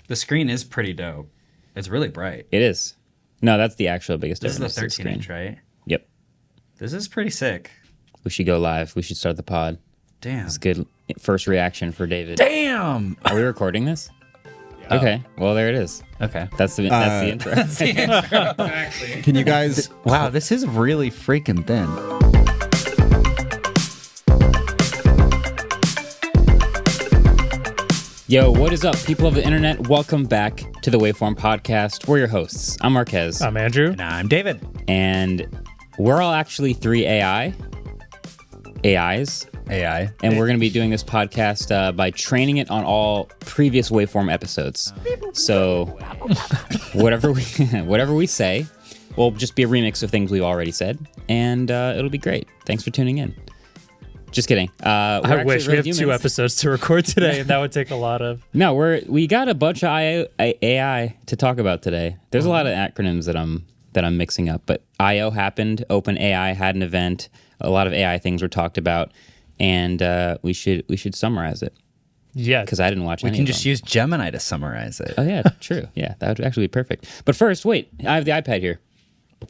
The screen is pretty dope. It's really bright. It is. No, that's the actual biggest This difference. is the 13-inch, right? Yep. This is pretty sick. We should go live. We should start the pod. Damn. It's good first reaction for David. Damn! Are we recording this? Yeah. Okay. Well, there it is. Okay. That's the intro. Exactly. Can you guys... Wow, this is really freaking thin. Yo, what is up, people of the internet? Welcome back to the Waveform podcast. We're your hosts. I'm Marques. I'm Andrew. And I'm David. And we're all actually three AIs. AI. And we're going to be doing this podcast by training it on all previous Waveform episodes. So whatever we say will just be a remix of things we've already said. And it'll be great. Thanks for tuning in. Just kidding. I wish we have two episodes to record today, and that would take a lot of... No, we got a bunch of AI to talk about today. There's a lot of acronyms that I'm mixing up, but I/O happened. OpenAI had an event. A lot of AI things were talked about, and we should summarize it. Yeah, because I didn't watch any. We can just use Gemini to summarize it. Oh yeah, true. Yeah, that would actually be perfect. But first, wait, I have the iPad here.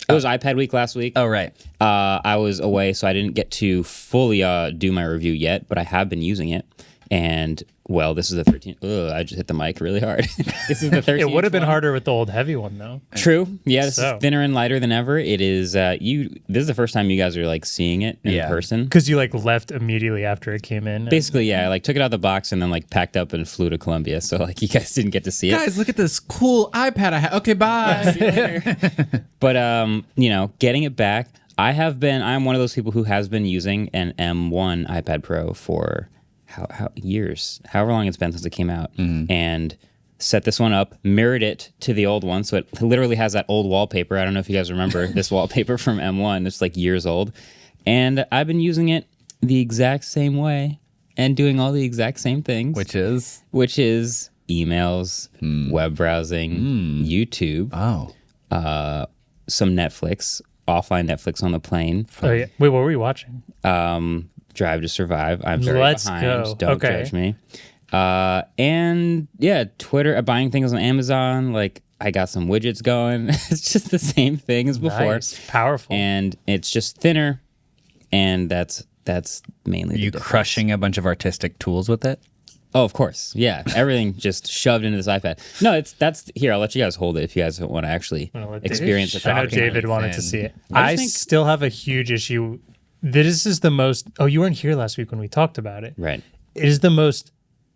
It was iPad week last week. Oh, right. I was away, so I didn't get to fully do my review yet, but I have been using it. And, well, this is the 13th. I just hit the mic really hard. This is the 13th. It would have been harder with the old heavy one, though. True. Yeah, this is thinner and lighter than ever. It is, this is the first time you guys are, like, seeing it in person. Because you, like, left immediately after it came in. Basically, yeah. I, like, took it out of the box and then, like, packed up and flew to Colombia. So, like, you guys didn't get to see it. Guys, look at this cool iPad I have. Okay, bye. See you later. But, you know, getting it back, I'm one of those people who has been using an M1 iPad Pro for... How years, however long it's been since it came out, and set this one up, mirrored it to the old one, so it literally has that old wallpaper. I don't know if you guys remember this wallpaper from M1. It's like years old, and I've been using it the exact same way and doing all the exact same things, Which is emails, web browsing, YouTube, some Netflix, offline Netflix on the plane. Oh yeah. Wait, what were you watching? Drive to Survive. I'm very Let's behind. go. Don't judge me. And yeah, Twitter, buying things on Amazon. Like I got some widgets going. It's just the same thing as before. Nice. Powerful. And it's just thinner. And that's mainly you crushing a bunch of artistic tools with it? Oh, of course. Yeah. Everything just shoved into this iPad. No, that's here. I'll let you guys hold it if you guys want to actually experience it. I know David wanted to see it. I still have a huge issue. This is the most... Oh, you weren't here last week when we talked about it. Right. It is the most,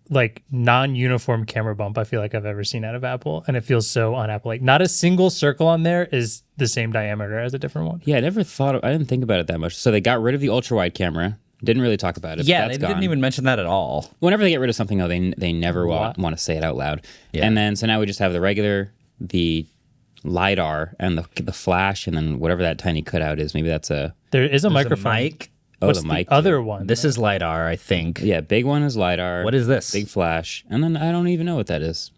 like, non-uniform camera bump I feel like I've ever seen out of Apple, and it feels so un-Apple. Like, not a single circle on there is the same diameter as a different one. Yeah, I didn't think about it that much. So they got rid of the ultra-wide camera. Didn't really talk about it. Yeah, but they didn't even mention that at all. Whenever they get rid of something, though, they never want to say it out loud. Yeah. And then, so now we just have the LiDAR and the flash, and then whatever that tiny cutout is. Maybe that's There is a microphone. Mic. What's the mic other one? This is LiDAR, I think. Yeah, big one is LiDAR. What is this? Big flash. And then I don't even know what that is.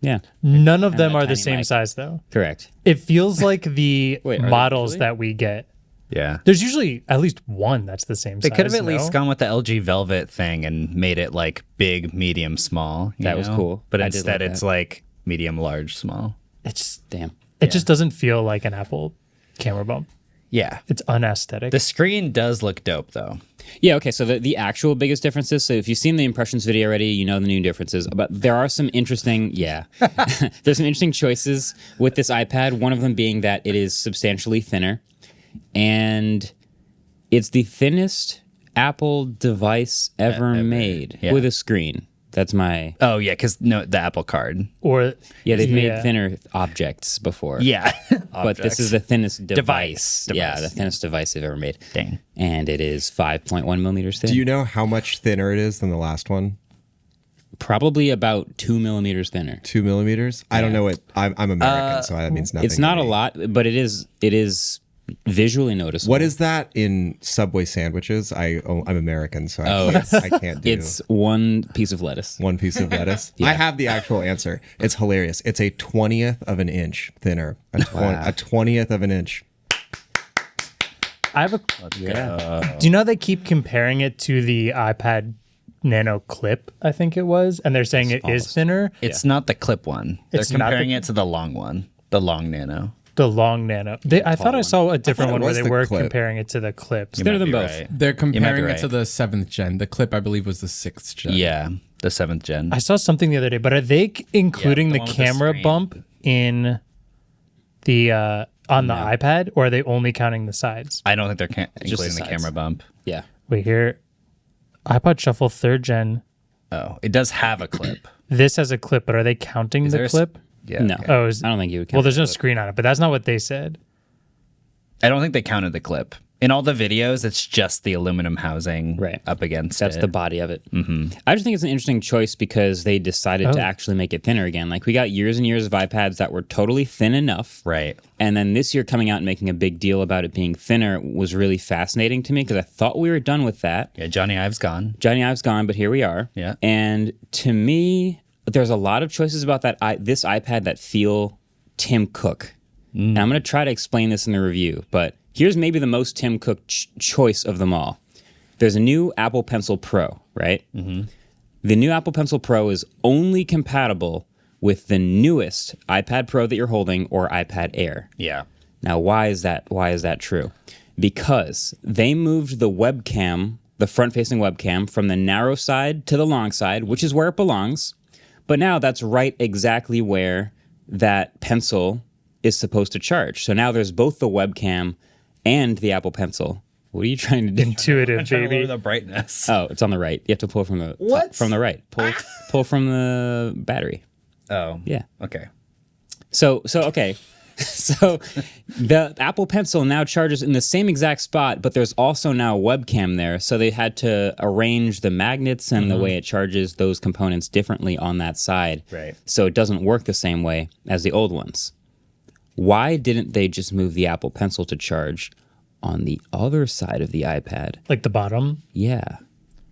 Yeah. None of them are the same size, though. Correct. It feels like the models really? that we get. Yeah. There's usually at least one that's the same size. They could have at least gone with the LG Velvet thing and made it like big, medium, small. That was cool. But instead it's like medium, large, small. It's damn. It just doesn't feel like an Apple camera bump. Yeah. It's unaesthetic. The screen does look dope, though. Yeah, okay, so the actual biggest differences, so if you've seen the impressions video already, you know the new differences, but there are some interesting, there's some interesting choices with this iPad, one of them being that it is substantially thinner, and it's the thinnest Apple device ever made with a screen. That's my... Oh, yeah, because the Apple Card. Yeah, they've made thinner objects before. Yeah. But this is the thinnest device. Yeah, the thinnest device they've ever made. Dang. And it is 5.1 millimeters thin. Do you know how much thinner it is than the last one? Probably about 2 millimeters thinner. 2 millimeters? I don't know what... I'm American, so that means nothing. It's not a lot, but it is visually noticeable. What is that in Subway sandwiches? I'm American, so I can't do... It's one piece of lettuce. One piece of lettuce? I have the actual answer. It's hilarious. It's a 20th of an inch thinner. A 20th of an inch. I have a... Do you know they keep comparing it to the iPad nano clip, I think it was, and they're saying it is thinner. It's not the clip one. They're It's not comparing it to the long one, the long nano. The long nano. I thought I saw a different one where they were clip. comparing it to the clip. You Better might than be both. right. They're comparing be it to right. the 7th gen. The clip, I believe, was the 6th gen. Yeah, the 7th gen. I saw something the other day, but are they including the the one with the camera screen. bump in the on the iPad, or are they only counting the sides? I don't think they're including the sides. camera bump. Yeah. Wait here, iPod Shuffle 3rd gen. Oh, it does have a clip. This has a clip, but are they counting there the a clip? Yeah. No. okay. Oh, I don't think you would count well, there's the no clip. screen on it, but that's not what they said. I don't think they counted the clip. In all the videos, it's just the aluminum housing Right. up against That's it. the body of it. Mm-hmm. I just think it's an interesting choice because they decided to Oh. actually make it thinner again. Like we got years and years of iPads that were totally thin enough. Right. And then this year coming out and making a big deal about it being thinner was really fascinating to me because I thought we were done with that. Yeah, Johnny Ive's gone. Johnny Ive's gone, but here we are. Yeah. And to me, there's a lot of choices about this iPad that feel Tim Cook. And I'm going to try to explain this in the review, but here's maybe the most Tim Cook choice of them all. There's a new Apple Pencil Pro, right? Mm-hmm. The new Apple Pencil Pro is only compatible with the newest iPad Pro that you're holding or iPad Air. Yeah. Now, why is that true? Because they moved the webcam, the front-facing webcam, from the narrow side to the long side, which is where it belongs. But now that's right exactly where that pencil is supposed to charge. So now there's both the webcam and the Apple Pencil. What are you trying to do? Intuitive, Trying to baby. lower the brightness. Oh, it's on the right. You have to pull from the What? from the right. Pull from the battery. Oh. Yeah. Okay. So okay. So the Apple Pencil now charges in the same exact spot, but there's also now a webcam there. So they had to arrange the magnets and the way it charges those components differently on that side. Right. So it doesn't work the same way as the old ones. Why didn't they just move the Apple Pencil to charge on the other side of the iPad? Like the bottom. Yeah.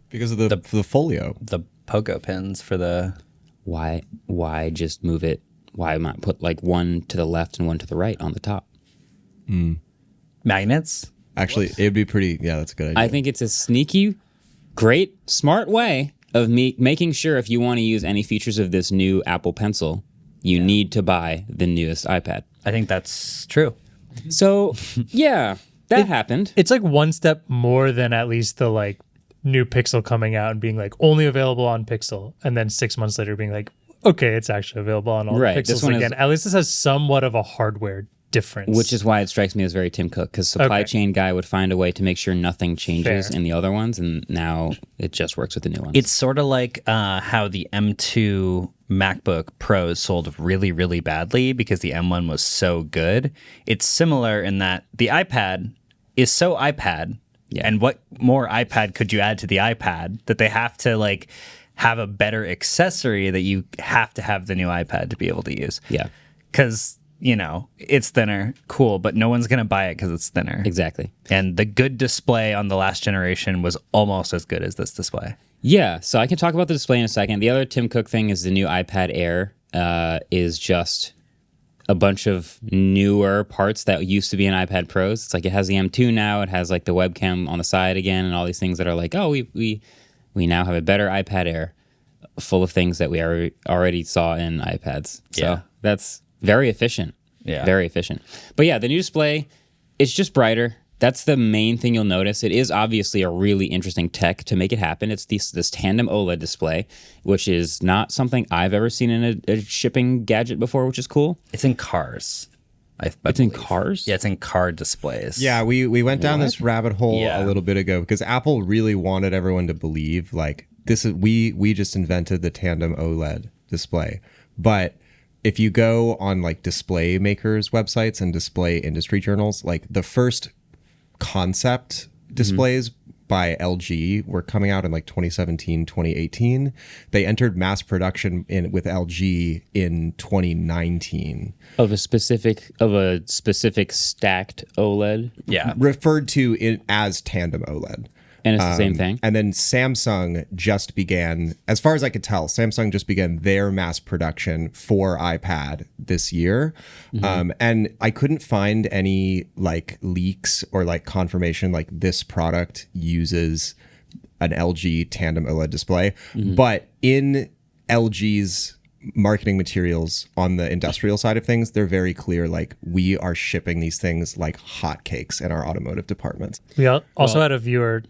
Because of the folio. The pogo pins for the... Why just move it? Why not put like one to the left and one to the right on the top? magnets. Actually, it'd be pretty. Yeah, that's a good idea. I think it's a sneaky, great, smart way of making sure if you want to use any features of this new Apple Pencil, you need to buy the newest iPad. I think that's true. So, yeah, that happened. It's like one step more than at least the like new Pixel coming out and being like only available on Pixel, and then 6 months later being like, okay, it's actually available on all Right, Pixels this one is- again. At least this has somewhat of a hardware difference. Which is why it strikes me as very Tim Cook, because supply chain guy would find a way to make sure nothing changes Fair. in the other ones, and now it just works with the new ones. It's sort of like how the M2 MacBook Pros sold really, really badly because the M1 was so good. It's similar in that the iPad is so iPad, and what more iPad could you add to the iPad that they have to like have a better accessory that you have to have the new iPad to be able to use. Yeah, Because, you know, it's thinner, cool, but no one's going to buy it because it's thinner. exactly. And the good display on the last generation was almost as good as this display. Yeah, so I can talk about the display in a second. The other Tim Cook thing is the new iPad Air is just a bunch of newer parts that used to be in iPad Pros. It's like it has the M2 now. It has like the webcam on the side again, and all these things that are like, oh, we now have a better iPad Air, full of things that we already saw in iPads. So Yeah. that's very efficient. Yeah. Very efficient. But yeah, the new display, it's just brighter. That's the main thing you'll notice. It is obviously a really interesting tech to make it happen. It's this tandem OLED display, which is not something I've ever seen in a shipping gadget before, which is cool. It's in cars. It's in cars? Yeah, it's in car displays. Yeah, we went down this rabbit hole Yeah. a little bit ago because Apple really wanted everyone to believe like this is we just invented the tandem OLED display. But if you go on like display makers websites and display industry journals, like the first concept displays by LG were coming out in like 2017, 2018. They entered mass production with LG in 2019. Of a specific stacked OLED, Yeah. Referred to it as tandem OLED. and it's the same thing. And then Samsung just began, as far as I could tell, Samsung just began their mass production for iPad this year. And I couldn't find any like leaks or like confirmation like this product uses an LG tandem OLED display. But in LG's marketing materials on the industrial side of things, they're very clear. Like, we are shipping these things like hotcakes in our automotive departments. We also had a viewer,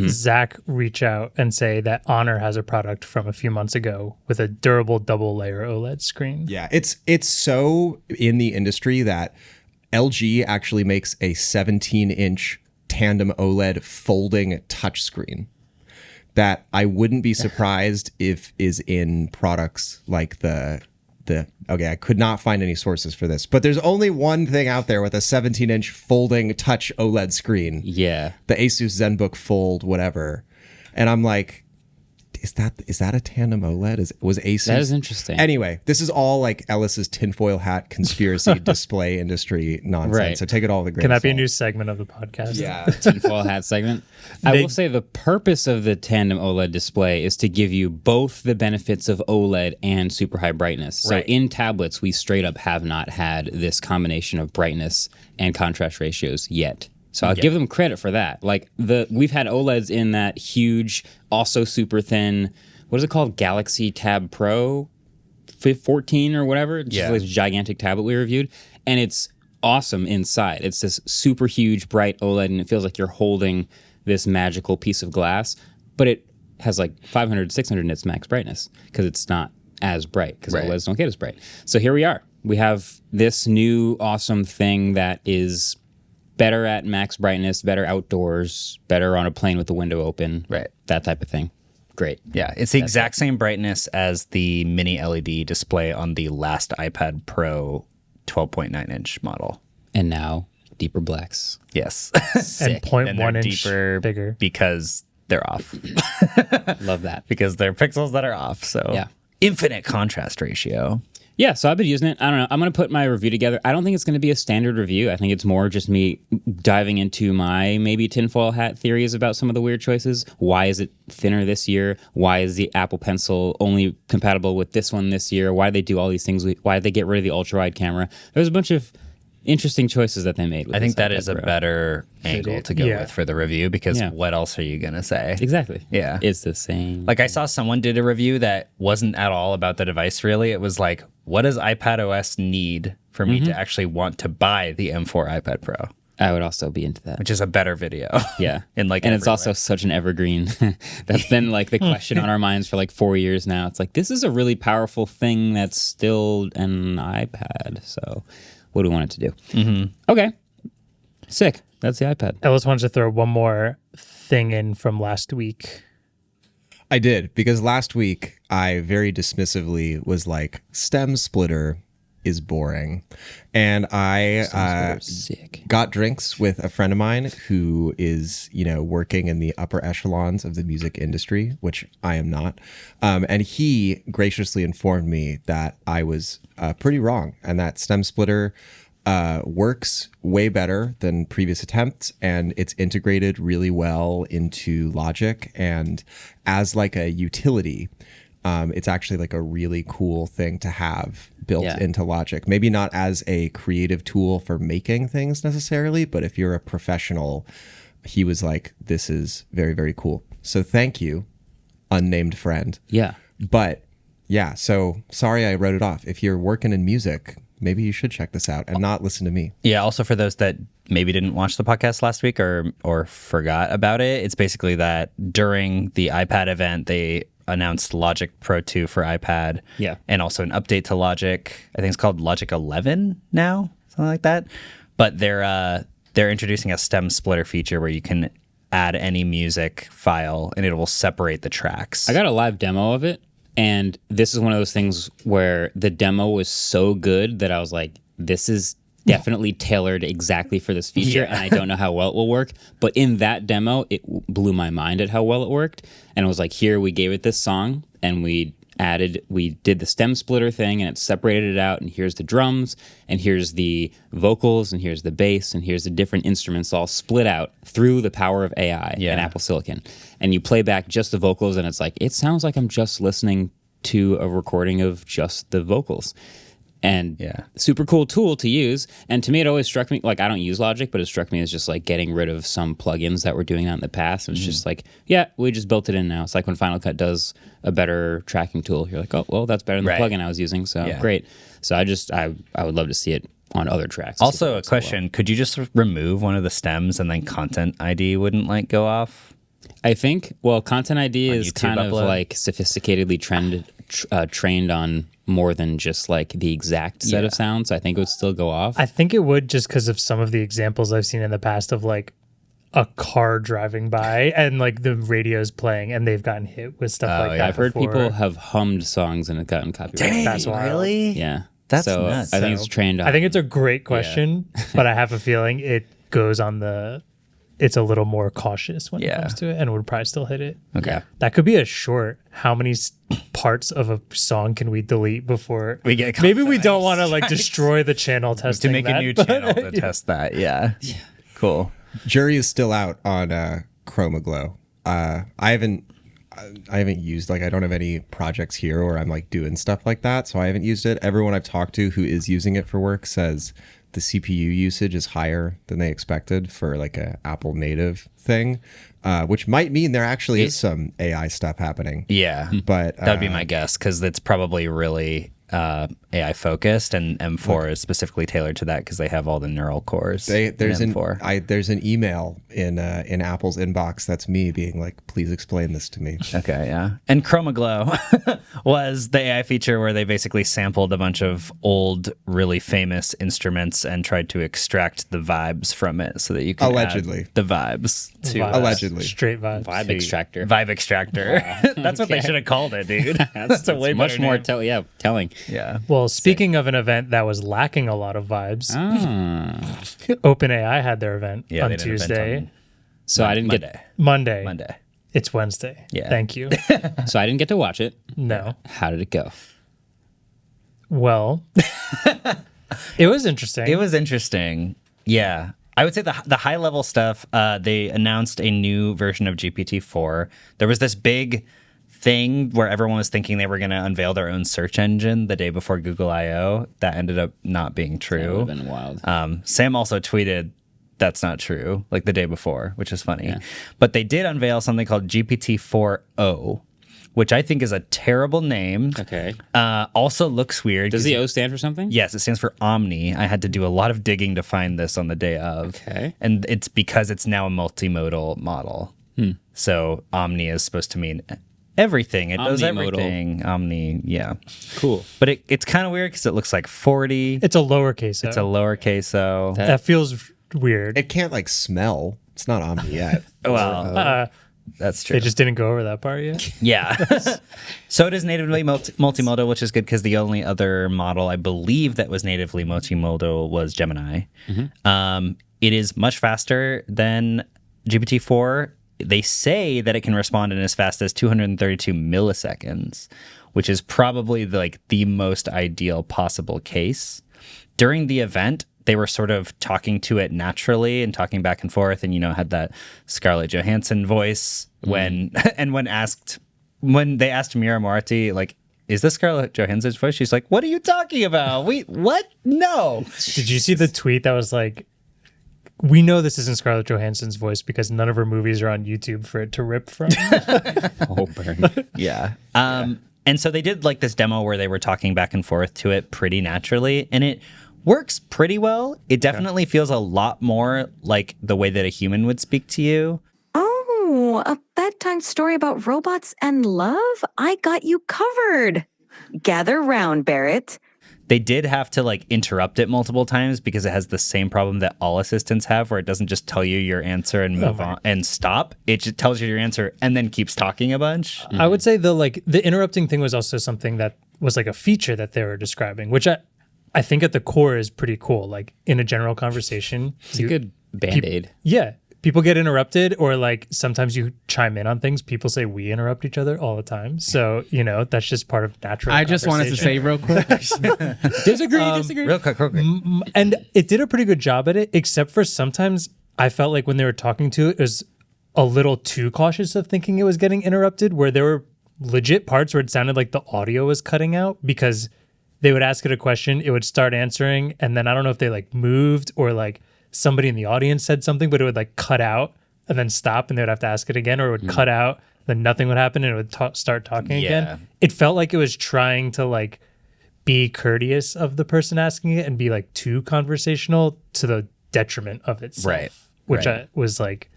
Zach, reach out and say that Honor has a product from a few months ago with a durable double layer OLED screen. Yeah, it's so in the industry that LG actually makes a 17-inch tandem OLED folding touchscreen that I wouldn't be surprised if is in products like okay, I could not find any sources for this, but there's only one thing out there with a 17-inch folding touch OLED screen. Yeah. The Asus ZenBook Fold, whatever. And I'm like, is that a tandem OLED? Was Asus? That is interesting. Anyway, this is all like Ellis's tinfoil hat conspiracy display industry nonsense. Right. So take it all with a grain Can of that be a salt. new segment of the podcast? Yeah. Tinfoil hat segment. I will say the purpose of the tandem OLED display is to give you both the benefits of OLED and super high brightness. So Right. in tablets, we straight up have not had this combination of brightness and contrast ratios yet. So I'll give them credit for that. Like we've had OLEDs in that huge, also super thin, what is it called? Galaxy Tab Pro 14 or whatever. Just this gigantic tablet we reviewed. And it's awesome inside. It's this super huge, bright OLED, and it feels like you're holding this magical piece of glass. But it has like 500, 600 nits max brightness because it's not as bright because OLEDs don't get as bright. So here we are. We have this new awesome thing that is better at max brightness, better outdoors, better on a plane with the window open. Right. That type of thing. Great. Yeah, it's the exact same brightness as the mini LED display on the last iPad Pro 12.9-inch model. And now, deeper blacks. Yes. And 0.1 And they're inch deeper bigger. because they're off. Love that. Because they're pixels that are off. So Yeah. infinite contrast ratio. Yeah, so I've been using it. I don't know. I'm going to put my review together. I don't think it's going to be a standard review. I think it's more just me diving into my maybe tinfoil hat theories about some of the weird choices. Why is it thinner this year? Why is the Apple Pencil only compatible with this one this year? Why do they do all these things? Why did they get rid of the ultra-wide camera? There's a bunch of interesting choices that they made with I think this that iPad is a Pro. better angle to go Yeah. with for the review because Yeah. what else are you going to say? Exactly. Yeah. It's the same. Like I saw someone did a review that wasn't at all about the device really. It was like, what does iPad OS need for me to actually want to buy the M4 iPad Pro? I would also be into that. Which is a better video. Yeah. In like and it's every also way. such an evergreen. That's been like the question on our minds for like 4 years now. It's like, this is a really powerful thing that's still an iPad. So what do we want it to do? Mm-hmm. Okay. Sick. That's the iPad. Ellis wanted to throw one more thing in from last week. I did, because last week I very dismissively was like, stem splitter is boring. And I Sick. got drinks with a friend of mine who is, working in the upper echelons of the music industry, which I am not. And he graciously informed me that I was pretty wrong and that stem splitter works way better than previous attempts, and it's integrated really well into Logic, and as like a utility, it's actually like a really cool thing to have built into Logic. Maybe not as a creative tool for making things necessarily, but if you're a professional, he was like, this is very, very cool. So thank you, unnamed friend. Yeah. But yeah, so sorry I wrote it off. If you're working in music, maybe you should check this out and not listen to me. Yeah, also for those that maybe didn't watch the podcast last week or forgot about it, it's basically that during the iPad event, they announced Logic Pro 2 for iPad. Yeah. And also an update to Logic. I think it's called Logic 11 now, something like that. But they're introducing a stem splitter feature where you can add any music file and it will separate the tracks. I got a live demo of it, and this is one of those things where the demo was so good that I was like, this is definitely tailored exactly for this feature, and I don't know how well it will work. But in that demo, it blew my mind at how well it worked. And it was like, here, we gave it this song, and we did the stem splitter thing, and it separated it out, and here's the drums, and here's the vocals, and here's the bass, and here's the different instruments all split out through the power of AI and Apple Silicon. And you play back just the vocals, and it's like, it sounds like I'm just listening to a recording of just the vocals. And Yeah. super cool tool to use. And to me, it always struck me, like, I don't use Logic, but it struck me as just like getting rid of some plugins that were doing that in the past. And it's just like, yeah, we just built it in now. It's like when Final Cut does a better tracking tool, you're like, oh, well, that's better than Right. the plugin I was using. So Yeah. great. So I would love to see it on other tracks. Also, a question: could you just remove one of the stems and then Content ID wouldn't like go off? I think, well, Content ID is YouTube kind of upload? like sophisticatedly trained on more than just like the exact set of sounds. I think it would still go off. I think it would, just because of some of the examples I've seen in the past of like a car driving by and like the radio's playing and they've gotten hit with stuff like that. I've heard before. people have hummed songs and it gotten copyrighted. That's wild. Really? Yeah. That's so nuts. I think it's trained on. I think it's a great question, but I have a feeling it goes on it's a little more cautious when it Yeah. comes to it and would probably still hit it. Okay. That could be a short. How many parts of a song can we delete before We get maybe we don't want to like destroy the channel testing To make that, a new but- channel to test that. Yeah. Cool. Jury is still out on Chroma Glow. I haven't used, like, I don't have any projects here where I'm like doing stuff like that, so I haven't used it. Everyone I've talked to who is using it for work says the CPU usage is higher than they expected for like a Apple native thing, which might mean there actually is some AI stuff happening. Yeah. But That would be my guess because it's probably really AI focused, and M4 is specifically tailored to that because they have all the neural cores. there's in an M4. there's an email in Apple's inbox that's me being like, please explain this to me. Okay, yeah. And Chroma Glow was the AI feature where they basically sampled a bunch of old, really famous instruments and tried to extract the vibes from it so that you can Allegedly. add the vibes to Vibes. Allegedly. Straight vibes. Vibe extractor. Vibe extractor. That's what they should have called it, dude. That's a way much better more name. telling. Yeah. Well, speaking of an event that was lacking a lot of vibes, OpenAI had their event Yeah, on they did an event Tuesday. on So I didn't Monday. Monday. It's Wednesday. Yeah. Thank you. So I didn't get to watch it. No. How did it go? Well, it was interesting. It was interesting. Yeah. I would say the high level stuff, they announced a new version of GPT-4. There was this big thing where everyone was thinking they were going to unveil their own search engine the day before Google I/O. That ended up not being That true. would have been wild. Sam also tweeted that's not true, like the day before, which is funny. But they did unveil something called GPT-4o, which I think is a terrible name. Okay. Also looks weird. Does the O stand for something? Yes, it stands for Omni. I had to do a lot of digging to find this on the day of. Okay. And it's because it's now a multimodal model. So Omni is supposed to mean everything. It does Omnimodal. everything. Omni, yeah. Cool. But it's kind of weird because it looks like 40. it's a lowercase. It's a lowercase O. that feels weird. It can't like smell. It's not on me yet. Well, that's true. They just didn't go over that part yet. Yeah. So it is natively multimodal, which is good because the only other model I believe that was natively multimodal was Gemini. It is much faster than GPT-4. They say that it can respond in as fast as 232 milliseconds, which is probably the most ideal possible case. During the event, they were sort of talking to it naturally and talking back and forth, and had that Scarlett Johansson voice when when they asked Mira Moretti, like, is this Scarlett Johansson's voice? She's like, what are you talking about? What? No. Did you see the tweet that was like, we know this isn't Scarlett Johansson's voice because none of her movies are on YouTube for it to rip from. Oh, burn. Yeah. And so they did like this demo where they were talking back and forth to it pretty naturally, and it works pretty well. It definitely feels a lot more like the way that a human would speak to you. Oh, a bedtime story about robots and love? I got you covered. Gather round, Barrett. They did have to interrupt it multiple times because it has the same problem that all assistants have, where it doesn't just tell you your answer and move on and stop. It just tells you your answer and then keeps talking a bunch. I would say the interrupting thing was also something that was like a feature that they were describing, which I think at the core is pretty cool. Like in a general conversation, It's a good Band-Aid. yeah, people get interrupted, or like sometimes you chime in on things. People say we interrupt each other all the time, so that's just part of natural. I just wanted to say real quick. disagree. Real quick. And it did a pretty good job at it, except for sometimes I felt like when they were talking to it, it was a little too cautious of thinking it was getting interrupted, where there were legit parts where it sounded like the audio was cutting out because they would ask it a question, it would start answering, and then I don't know if they like moved or like somebody in the audience said something, but it would like cut out and then stop, and they would have to ask it again, or it would cut out, then nothing would happen, and it would start talking again. It felt like it was trying to like be courteous of the person asking it and be like too conversational to the detriment of itself, Right. which was like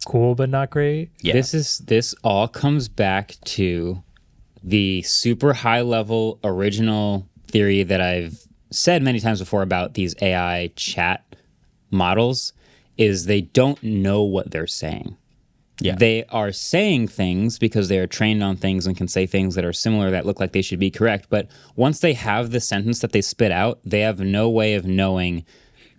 cool but not great. Yeah. This all comes back to the super high level original theory that I've said many times before about these AI chat models is they don't know what they're saying. Yeah. They are saying things because they are trained on things and can say things that are similar that look like they should be correct. But once they have the sentence that they spit out, they have no way of knowing.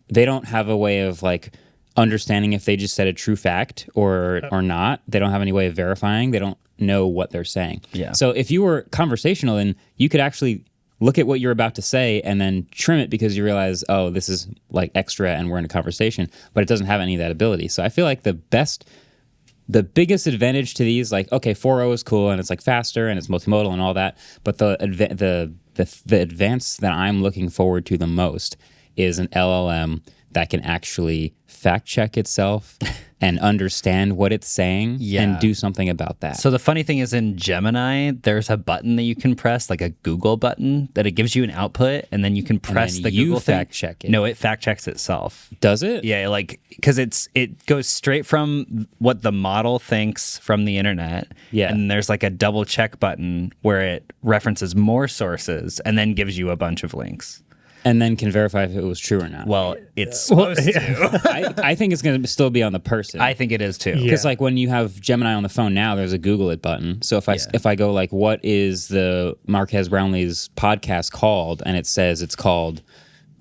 They don't have a way of like understanding if they just said a true fact or not. They don't have any way of verifying. They don't know what they're saying. Yeah. So if you were conversational, then you could actually look at what you're about to say and then trim it because you realize, oh, this is like extra and we're in a conversation, but it doesn't have any of that ability. So I feel like the biggest advantage to these, like, okay, 4o is cool and it's like faster and it's multimodal and all that, but the advance that I'm looking forward to the most is an LLM that can actually fact check itself and understand what it's saying and do something about that. So the funny thing is in Gemini, there's a button that you can press, like a Google button, that it gives you an output, and then you can press then the you Google fact thing. check it. No, it fact checks itself. Does it? Yeah, like because it goes straight from what the model thinks from the internet. Yeah. And there's like a double check button where it references more sources and then gives you a bunch of links. And then can verify if it was true or not. Well, it's supposed to. I think it's going to still be on the person. I think it is too. Because like when you have Gemini on the phone now, there's a Google it button. So if I go like, what is the Marques Brownlee's podcast called? And it says it's called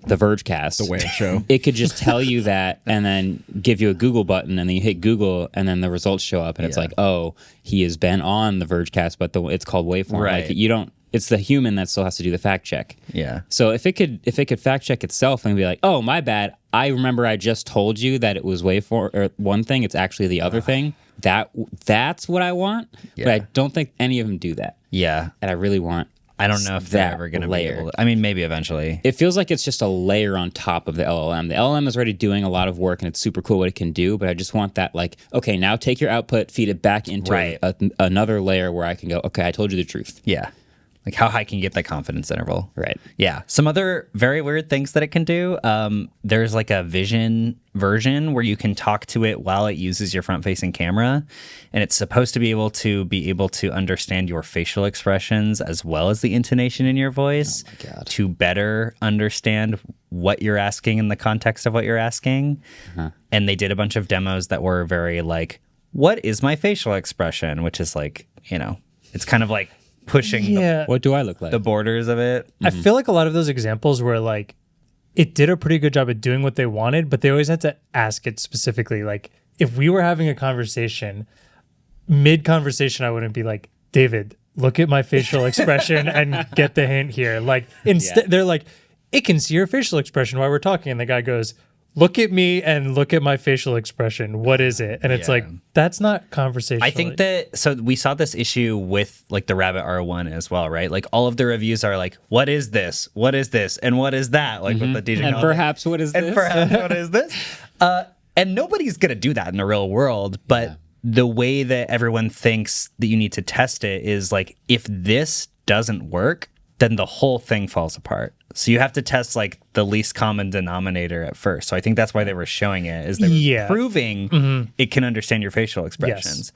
The Vergecast. The Whale Show. It could just tell you that and then give you a Google button, and then you hit Google and then the results show up and it's like, oh, he has been on The Vergecast, but it's called Waveform. Right. Like you don't. It's the human that still has to do the fact check. Yeah. So if it could fact check itself and be like, oh, my bad, I remember I just told you that it was Waveform or one thing, it's actually the other thing. That's what I want. Yeah. But I don't think any of them do that. Yeah. And I really want. I don't know if they're that ever going to be layer. able to. I mean, maybe eventually. It feels like it's just a layer on top of the LLM. The LLM is already doing a lot of work and it's super cool what it can do, but I just want that like, okay, now take your output, feed it back into another layer where I can go, okay, I told you the truth. Yeah. Like how high can you get that confidence interval? Right. Yeah. Some other very weird things that it can do. There's like a vision version where you can talk to it while it uses your front-facing camera, and it's supposed to be able to understand your facial expressions as well as the intonation in your voice to better understand what you're asking in the context of what you're asking. And they did a bunch of demos that were very like, what is my facial expression? Which is like, it's kind of like pushing What do I look like? the borders of it. I feel like a lot of those examples were like, it did a pretty good job at doing what they wanted, but they always had to ask it specifically. Like, if we were having a conversation, mid-conversation, I wouldn't be like, David, look at my facial expression and get the hint here. Like, instead, they're like, it can see your facial expression while we're talking. And the guy goes, look at me and look at my facial expression. What is it? And it's like, that's not conversational. I think that, so we saw this issue with like the Rabbit R1 as well, right? Like all of the reviews are like, what is this? What is this? And what is that? Like with the DJ. and perhaps what is this? And perhaps what is this? And nobody's going to do that in the real world. But the way that everyone thinks that you need to test it is like, if this doesn't work, then the whole thing falls apart. So you have to test like the least common denominator at first. So I think that's why they were showing it, is they were proving it can understand your facial expressions.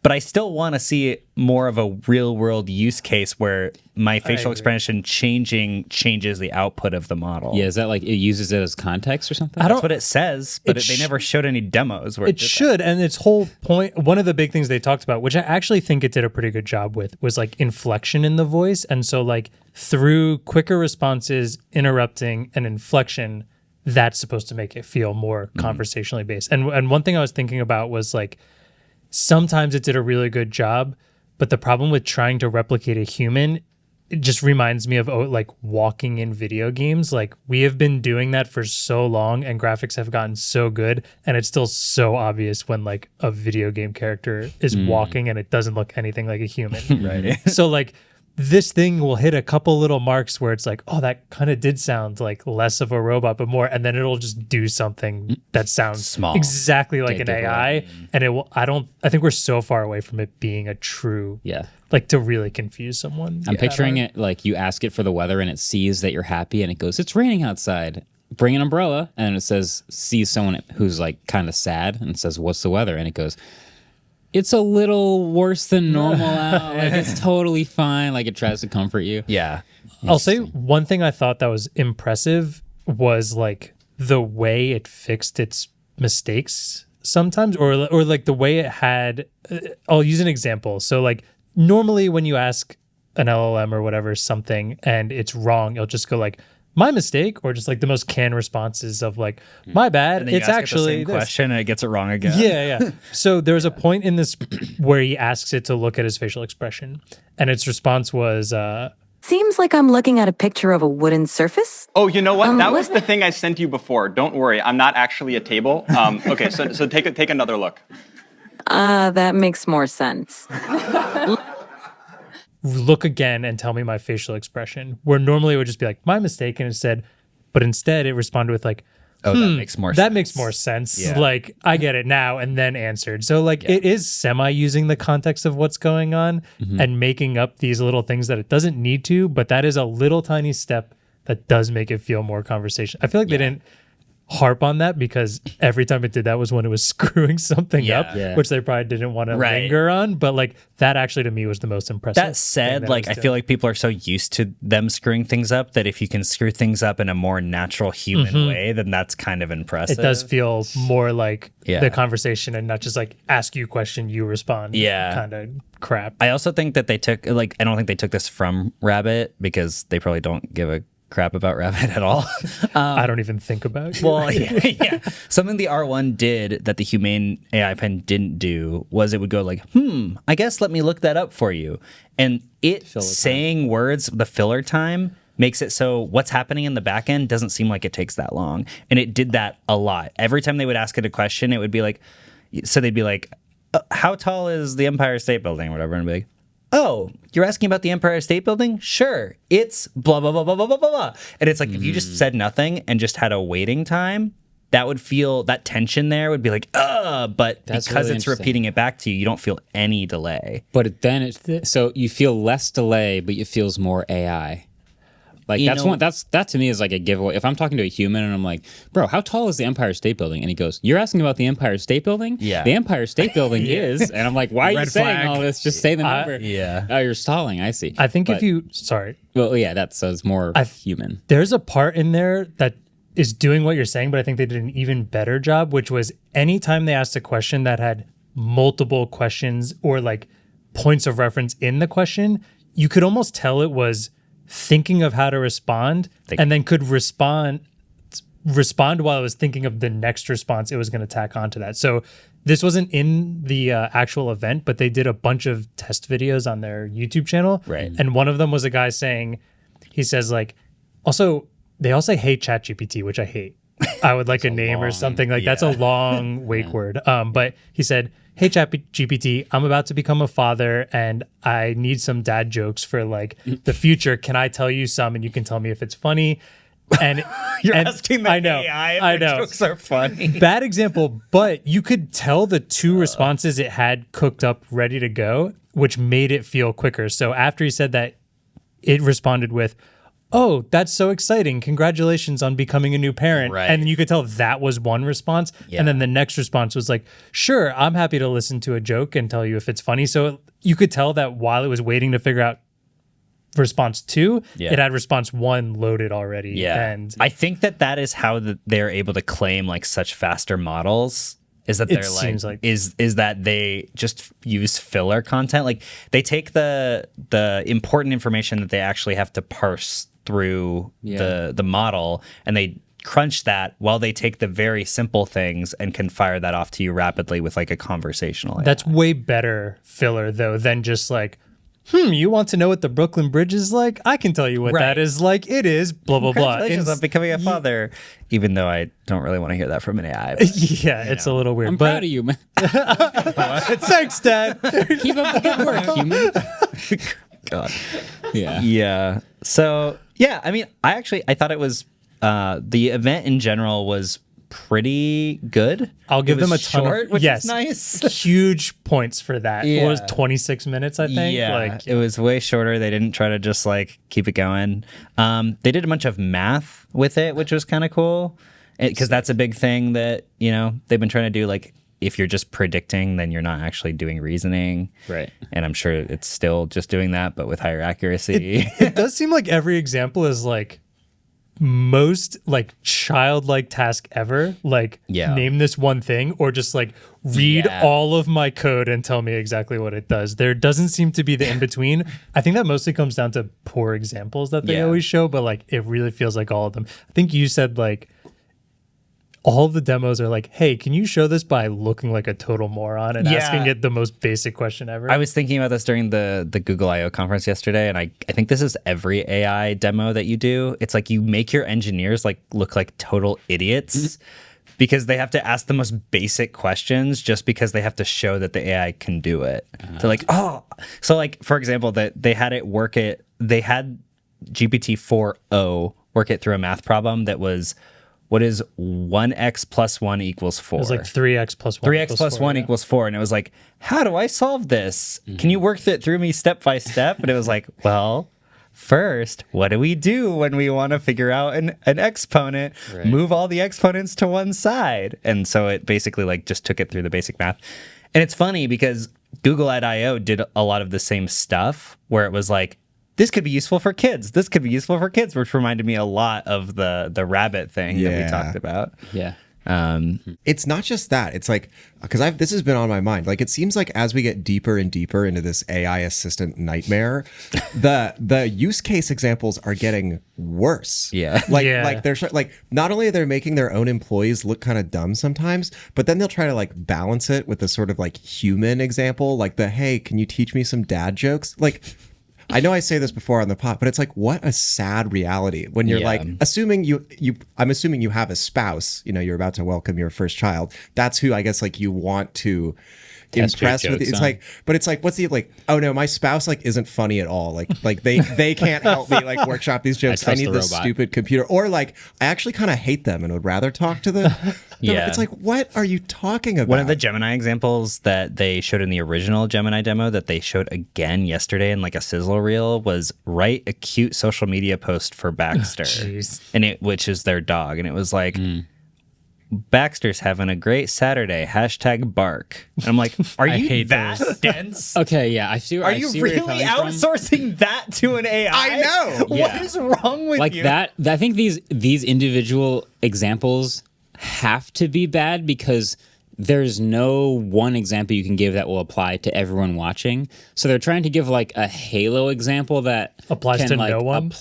But I still want to see more of a real world use case where my facial expression changes the output of the model. Yeah, is that like it uses it as context or something? That's what it says, but they never showed any demos where it should. And its whole point, one of the big things they talked about, which I actually think it did a pretty good job with, was like inflection in the voice. And so like through quicker responses, interrupting, and inflection, that's supposed to make it feel more conversationally based. And one thing I was thinking about was like, sometimes it did a really good job, but the problem with trying to replicate a human, it just reminds me of like walking in video games. Like we have been doing that for so long and graphics have gotten so good, and it's still so obvious when like a video game character is walking and it doesn't look anything like a human. right. So like this thing will hit a couple little marks where it's like, oh, that kind of did sound like less of a robot, but more, and then it'll just do something that sounds Small. exactly like an Different. AI, and it will. I think we're so far away from it being a true, Yeah. like to really confuse someone. I'm picturing it like you ask it for the weather and it sees that you're happy and it goes, it's raining outside. Bring an umbrella. And it says, sees someone who's like kind of sad and says, what's the weather? And it goes, it's a little worse than normal out. Like it's totally fine. Like it tries to comfort you. Yeah. I'll say one thing I thought that was impressive was like the way it fixed its mistakes sometimes, or like the way it had. I'll use an example. So like normally when you ask an LLM or whatever something and it's wrong, it'll just go like, my mistake, or just like the most canned responses of like, my bad. And then you It's ask it the actually same this. question and it gets it wrong again. Yeah. So there's a point in this where he asks it to look at his facial expression, and its response was, Seems like I'm looking at a picture of a wooden surface. Oh, you know what? That was what? the thing I sent you before. Don't worry, I'm not actually a table. Okay, so take another look. That makes more sense. look again and tell me my facial expression, where normally it would just be like, my mistake, and it said, but instead it responded with like, Oh, that makes more sense. that makes more sense. Yeah. Like, I get it now, and then answered. So like it is semi using the context of what's going on and making up these little things that it doesn't need to, but that is a little tiny step that does make it feel more conversation. I feel like they didn't harp on that because every time it did that was when it was screwing something up, Yeah. which they probably didn't want to Right. linger on. But like that actually to me was the most impressive. That said, thing like it I was feel doing. like people are so used to them screwing things up that if you can screw things up in a more natural human way, then that's kind of impressive. it does feel more like Yeah. the conversation and not just like ask you a question, you respond. Yeah. Kind of crap. I also think that they took I don't think they took this from Rabbit because they probably don't give a crap about Rabbit at all. I don't even think about you. Well, yeah. Something the R1 did that the Humane AI pen didn't do was it would go like, I guess let me look that up for you. And it saying words, the filler time, makes it so what's happening in the back end doesn't seem like it takes that long. And it did that a lot. Every time they would ask it a question, it would be like, so they'd be like, how tall is the Empire State Building or whatever? And I'd be like, oh, you're asking about the Empire State Building? Sure. It's blah, blah, blah, blah, blah, blah, blah. And it's like, if you just said nothing and just had a waiting time, that would feel, that tension there would be like, but That's because really it's interesting. repeating it back to you, you don't feel any delay. But then so you feel less delay, but it feels more AI. Like You know- that to me is like a giveaway. If I'm talking to a human and I'm like, bro, how tall is the Empire State Building? And he goes, you're asking about the Empire State Building? Yeah. The Empire State Building is. And I'm like, why are you Red saying flag. all this? Just say the number. yeah. Oh, you're stalling. I see. I think But- if you, sorry, Well, yeah, that says more human. there's a part in there that is doing what you're saying, but I think they did an even better job, which was anytime they asked a question that had multiple questions or like points of reference in the question, you could almost tell it was thinking of how to respond and then could respond while it was thinking of the next response it was going to tack onto that. So this wasn't in the actual event, but they did a bunch of test videos on their YouTube channel. Right. And one of them was a guy saying, he says like, also, they all say, hey, ChatGPT, which I hate. I would like a name or something like that's a long wake word. But he said, hey, ChatGPT, I'm about to become a father and I need some dad jokes for like the future. Can I tell you some and you can tell me if it's funny? And You're and asking the I know, AI if I the know. jokes are funny. Bad example, but you could tell the two responses it had cooked up ready to go, which made it feel quicker. So after he said that, it responded with, oh, that's so exciting. Congratulations on becoming a new parent. Right. And you could tell that was one response. Yeah. And then the next response was like, sure, I'm happy to listen to a joke and tell you if it's funny. So you could tell that while it was waiting to figure out response 2, Yeah. it had response 1 loaded already. Yeah. And I think that is how they're able to claim like such faster models. Is that they're seems like- is that they just use filler content? Like they take the important information that they actually have to parse through the model and they crunch that while they take the very simple things and can fire that off to you rapidly with like a conversational AI. that's way better filler though than just like, you want to know what the Brooklyn Bridge is like? I can tell you what Right. that is like. It is blah, blah, blah. Congratulations on becoming a father, even though I don't really want to hear that from an AI. but- Yeah, it's a little weird. I'm but proud of you, man. Thanks, Dad. Keep up the good work, human. God. Yeah. Yeah. So yeah, I mean, I thought it was the event in general was pretty good. I'll give It them a was ton short, of which yes, is nice. huge points for that. It was Yeah. 26 minutes, I think. Yeah, Like, it was way shorter. They didn't try to just like keep it going. They did a bunch of math with it, which was kind of cool, because that's a big thing that they've been trying to do. Like, if you're just predicting, then you're not actually doing reasoning. Right. And I'm sure it's still just doing that, but with higher accuracy. it does seem like every example is like most like childlike task ever. Like, Yeah. name this one thing, or just like read Yeah. all of my code and tell me exactly what it does. There doesn't seem to be the in between. I think that mostly comes down to poor examples that they Yeah. always show, but like it really feels like all of them. I think you said like all of the demos are like, hey, can you show this by looking like a total moron and Yeah. asking it the most basic question ever? I was thinking about this during the Google I/O conference yesterday, and I think this is every AI demo that you do. It's like you make your engineers like look like total idiots because they have to ask the most basic questions just because they have to show that the AI can do it. They're like, oh, so like for example, that they had GPT-4o work it through a math problem that was, what is 1x plus 1 equals 4? It was like 3x plus 1. 3x plus 1 yeah. equals 4. And it was like, how do I solve this? Can you work it through me step by step? And it was like, well, first, what do we do when we want to figure out an exponent? Right. Move all the exponents to one side. And so it basically like just took it through the basic math. And it's funny because Google I/O did a lot of the same stuff where it was like, this could be useful for kids. This could be useful for kids, which reminded me a lot of the rabbit thing that we talked about. Yeah. It's not just that. It's like, because this has been on my mind. Like, it seems like as we get deeper and deeper into this AI assistant nightmare, the use case examples are getting worse. Yeah. Like they're like, not only are they making their own employees look kind of dumb sometimes, but then they'll try to like balance it with a sort of like human example, like hey, can you teach me some dad jokes? Like, I know I say this before on the pod, but it's like, what a sad reality when you're like, assuming I'm assuming you have a spouse, you're about to welcome your first child. That's who I guess like you want to impress with. It's like, but it's like, what's the like, oh no, my spouse like isn't funny at all. Like they can't help me like workshop these jokes. I need this stupid computer. Or like, I actually kind of hate them and would rather talk to them. Yeah. It's like, what are you talking about? One of the Gemini examples that they showed in the original Gemini demo that they showed again yesterday in like a sizzle reel was write a cute social media post for Baxter, and which is their dog, and it was like, Baxter's having a great Saturday. #bark. And I'm like, are you hate that those. dense? Okay, yeah. I see. Are you really outsourcing that to an AI? I know. What Yeah. is wrong with Like you? that? I think these individual examples have to be bad because there's no one example you can give that will apply to everyone watching. So they're trying to give like a Halo example that Applies can, to like, no one?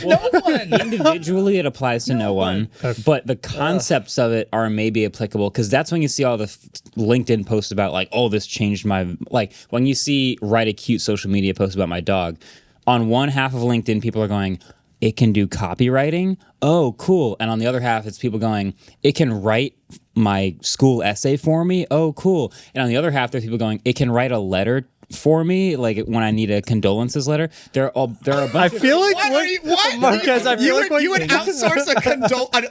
No one. Individually, it applies to no one. But the concepts of it are maybe applicable because that's when you see all the LinkedIn posts about like, oh, this changed my... Like when you see write a cute social media post about my dog, on one half of LinkedIn, people are going, it can do copywriting. Oh, cool. And on the other half, it's people going, it can write my school essay for me. Oh, cool. And on the other half, there's people going, it can write a letter for me, like when I need a condolences letter. There are a bunch I feel like What? Marquez, I feel like you would outsource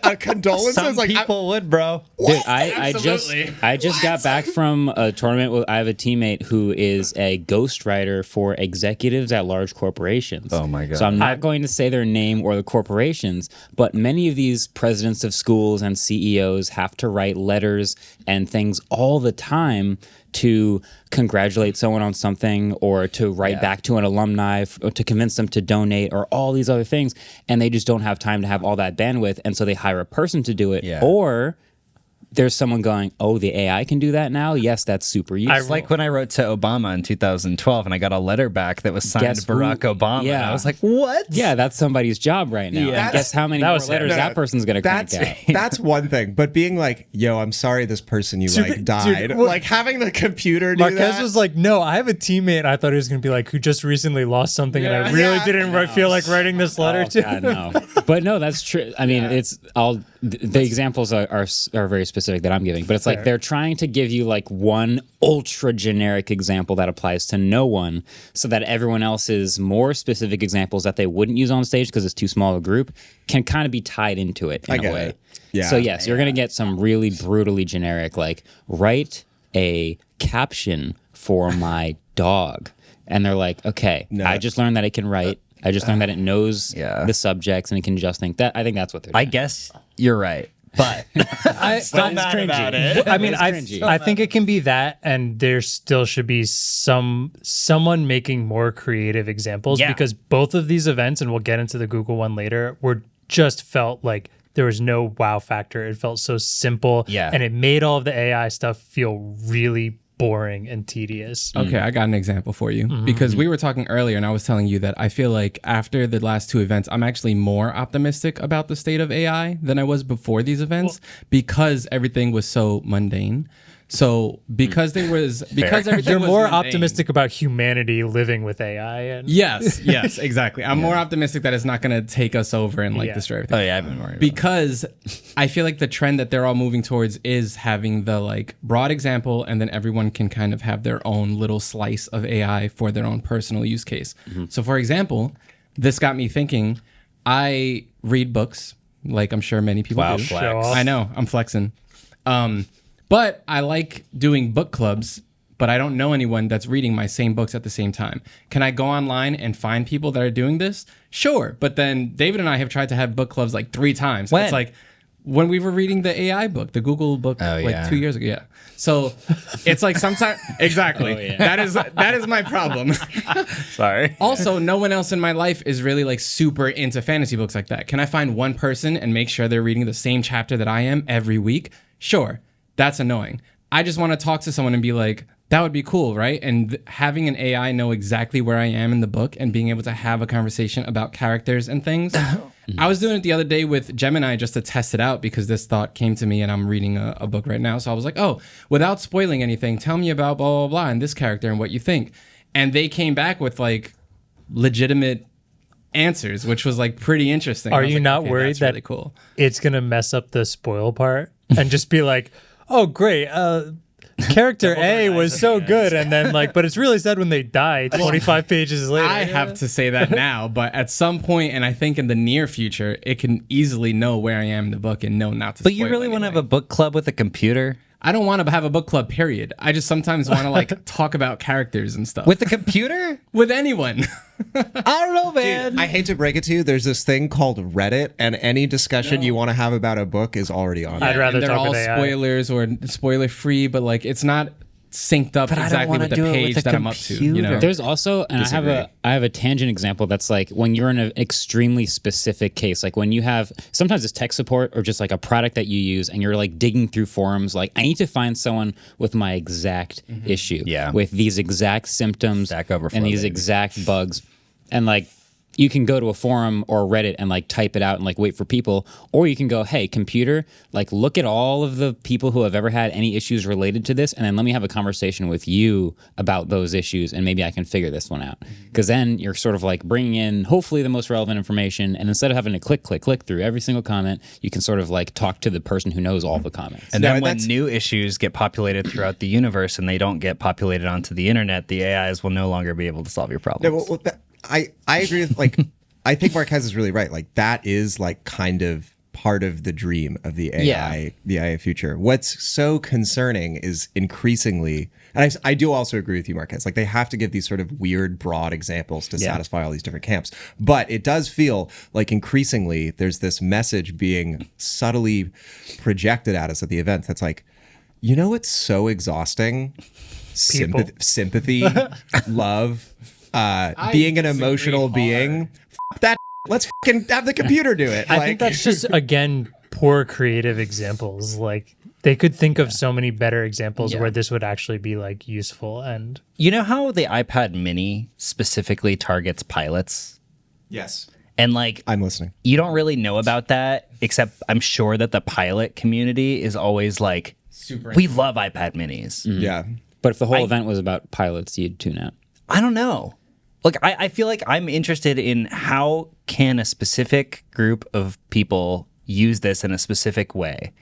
a condolences? Some like, people would, bro. Dude, I just got back from a tournament. I have a teammate who is a ghostwriter for executives at large corporations. Oh my God. So I'm not going to say their name or the corporations, but many of these presidents of schools and CEOs have to write letters and things all the time to congratulate someone on something or to write back to an alumni or to convince them to donate or all these other things. And they just don't have time to have all that bandwidth. And so they hire a person to do it. Yeah. Or there's someone going, oh, the AI can do that now? Yes, that's super useful. It's like when I wrote to Obama in 2012 and I got a letter back that was signed Guess who- Barack Obama. Yeah. And I was like, what? Yeah, that's somebody's job right now. Yeah. And guess how many That more was letters him. that person's going to crank That's out. that's one thing, but being like, "Yo, I'm sorry, this person you like died." well- like having the computer do Marquez that. was like, no, I have a teammate. I thought he was going to be like, who just recently lost something, and I really Yeah. didn't feel like writing this letter Oh, to. God, no. But no, that's true. I mean, it's all the examples are very specific. specific that I'm giving, but it's like Fair. they're trying to give you like one ultra generic example that applies to no one, so that everyone else's more specific examples that they wouldn't use on stage because it's too small of a group can kind of be tied into it in I a get way. it. Yeah. So yes, you're gonna get some really brutally generic, like write a caption for my dog, and they're like, okay, No. I just learned that it can write. I just learned that it knows Yeah. the subjects and it can just think that. I think that's what they're doing. I guess you're right, but Still mad about it. I mean, It's I cringy. think it can be that, and there still should be someone making more creative examples Yeah. because both of these events, and we'll get into the Google one later, were just felt like there was no wow factor. It felt so simple, Yeah. and it made all of the AI stuff feel really boring and tedious. Okay, I got an example for you because we were talking earlier and I was telling you that I feel like after the last two events, I'm actually more optimistic about the state of AI than I was before these events because everything was so mundane. So because everything You're was more mundane- optimistic about humanity living with AI, and Yes, exactly. I'm more optimistic that it's not going to take us over and like Yeah. destroy everything. Oh yeah, I've been worried. Because I feel like the trend that they're all moving towards is having the like broad example, and then everyone can kind of have their own little slice of AI for their own personal use case. So for example, this got me thinking. I read books, like I'm sure many people Wow, do. flex. Show off. I know, I'm flexing. But I like doing book clubs, but I don't know anyone that's reading my same books at the same time. Can I go online and find people that are doing this? Sure. But then David and I have tried to have book clubs like 3 times. When? It's like when we were reading the AI book, the Google book, Oh, like yeah. 2 years ago. Yeah. So it's like sometimes, exactly. That is my problem. Sorry. Also, no one else in my life is really like super into fantasy books like that. Can I find one person and make sure they're reading the same chapter that I am every week? Sure. That's annoying. I just want to talk to someone and be like, that would be cool, right? And having an AI know exactly where I am in the book and being able to have a conversation about characters and things. I was doing it the other day with Gemini just to test it out because this thought came to me and I'm reading a book right now. So I was like, oh, without spoiling anything, tell me about blah, blah, blah, and this character and what you think. And they came back with like legitimate answers, which was like pretty interesting. Are I was you like, not okay, worried that's that really cool? it's gonna mess up the spoil part and just be like, oh great, character A was so good, and then like, but it's really sad when they die 25 pages later. I have to say that now, but at some point, and I think in the near future, it can easily know where I am in the book and know not to. But you spoil really want to have anything. a book club with a computer? I don't want to have a book club. Period. I just sometimes want to like talk about characters and stuff With a computer? with anyone. I don't know, man. I hate to break it to you. There's this thing called Reddit, and any discussion you want to have about a book is already on I'd it. rather and they're talk all with AI. spoilers or spoiler free, but like it's not synced up But I don't exactly wanna with the do it with page a that I'm up to. You know, computer. There's also, and I have a tangent example that's like when you're in an extremely specific case, like when you have sometimes it's tech support or just like a product that you use, and you're like digging through forums, like I need to find someone with my exact issue, Yeah. with these exact symptoms Stack Overflow, and these baby. exact bugs, and like. You can go to a forum or Reddit and like type it out and like wait for people, or you can go, hey, computer, like look at all of the people who have ever had any issues related to this, and then let me have a conversation with you about those issues, and maybe I can figure this one out. Because then you're sort of like bringing in hopefully the most relevant information, and instead of having to click through every single comment, you can sort of like talk to the person who knows all the comments. And No, then when that's- new issues get populated throughout the universe and they don't get populated onto the internet, the AIs will no longer be able to solve your Yeah, problems. well, I agree with like I think Marquez is really right. Like that is like kind of part of the dream of the AI, the AI future. What's so concerning is increasingly, and I do also agree with you, Marquez. Like they have to give these sort of weird, broad examples to satisfy all these different camps. But it does feel like increasingly there's this message being subtly projected at us at the event that's like, you know, what's so exhausting? People. Sympathy, love, being an emotional being. F- that. Let's fucking have the computer do it. I think that's just again poor creative examples. Like they could think of so many better examples where this would actually be like useful. And You know how the iPad mini specifically targets pilots? yes. And like, I'm listening. you don't really know about that, except I'm sure that the pilot community is always like, we love iPad minis. Yeah. But if the whole event was about pilots, you'd tune out. I don't know. Like, I feel like I'm interested in how can a specific group of people use this in a specific way.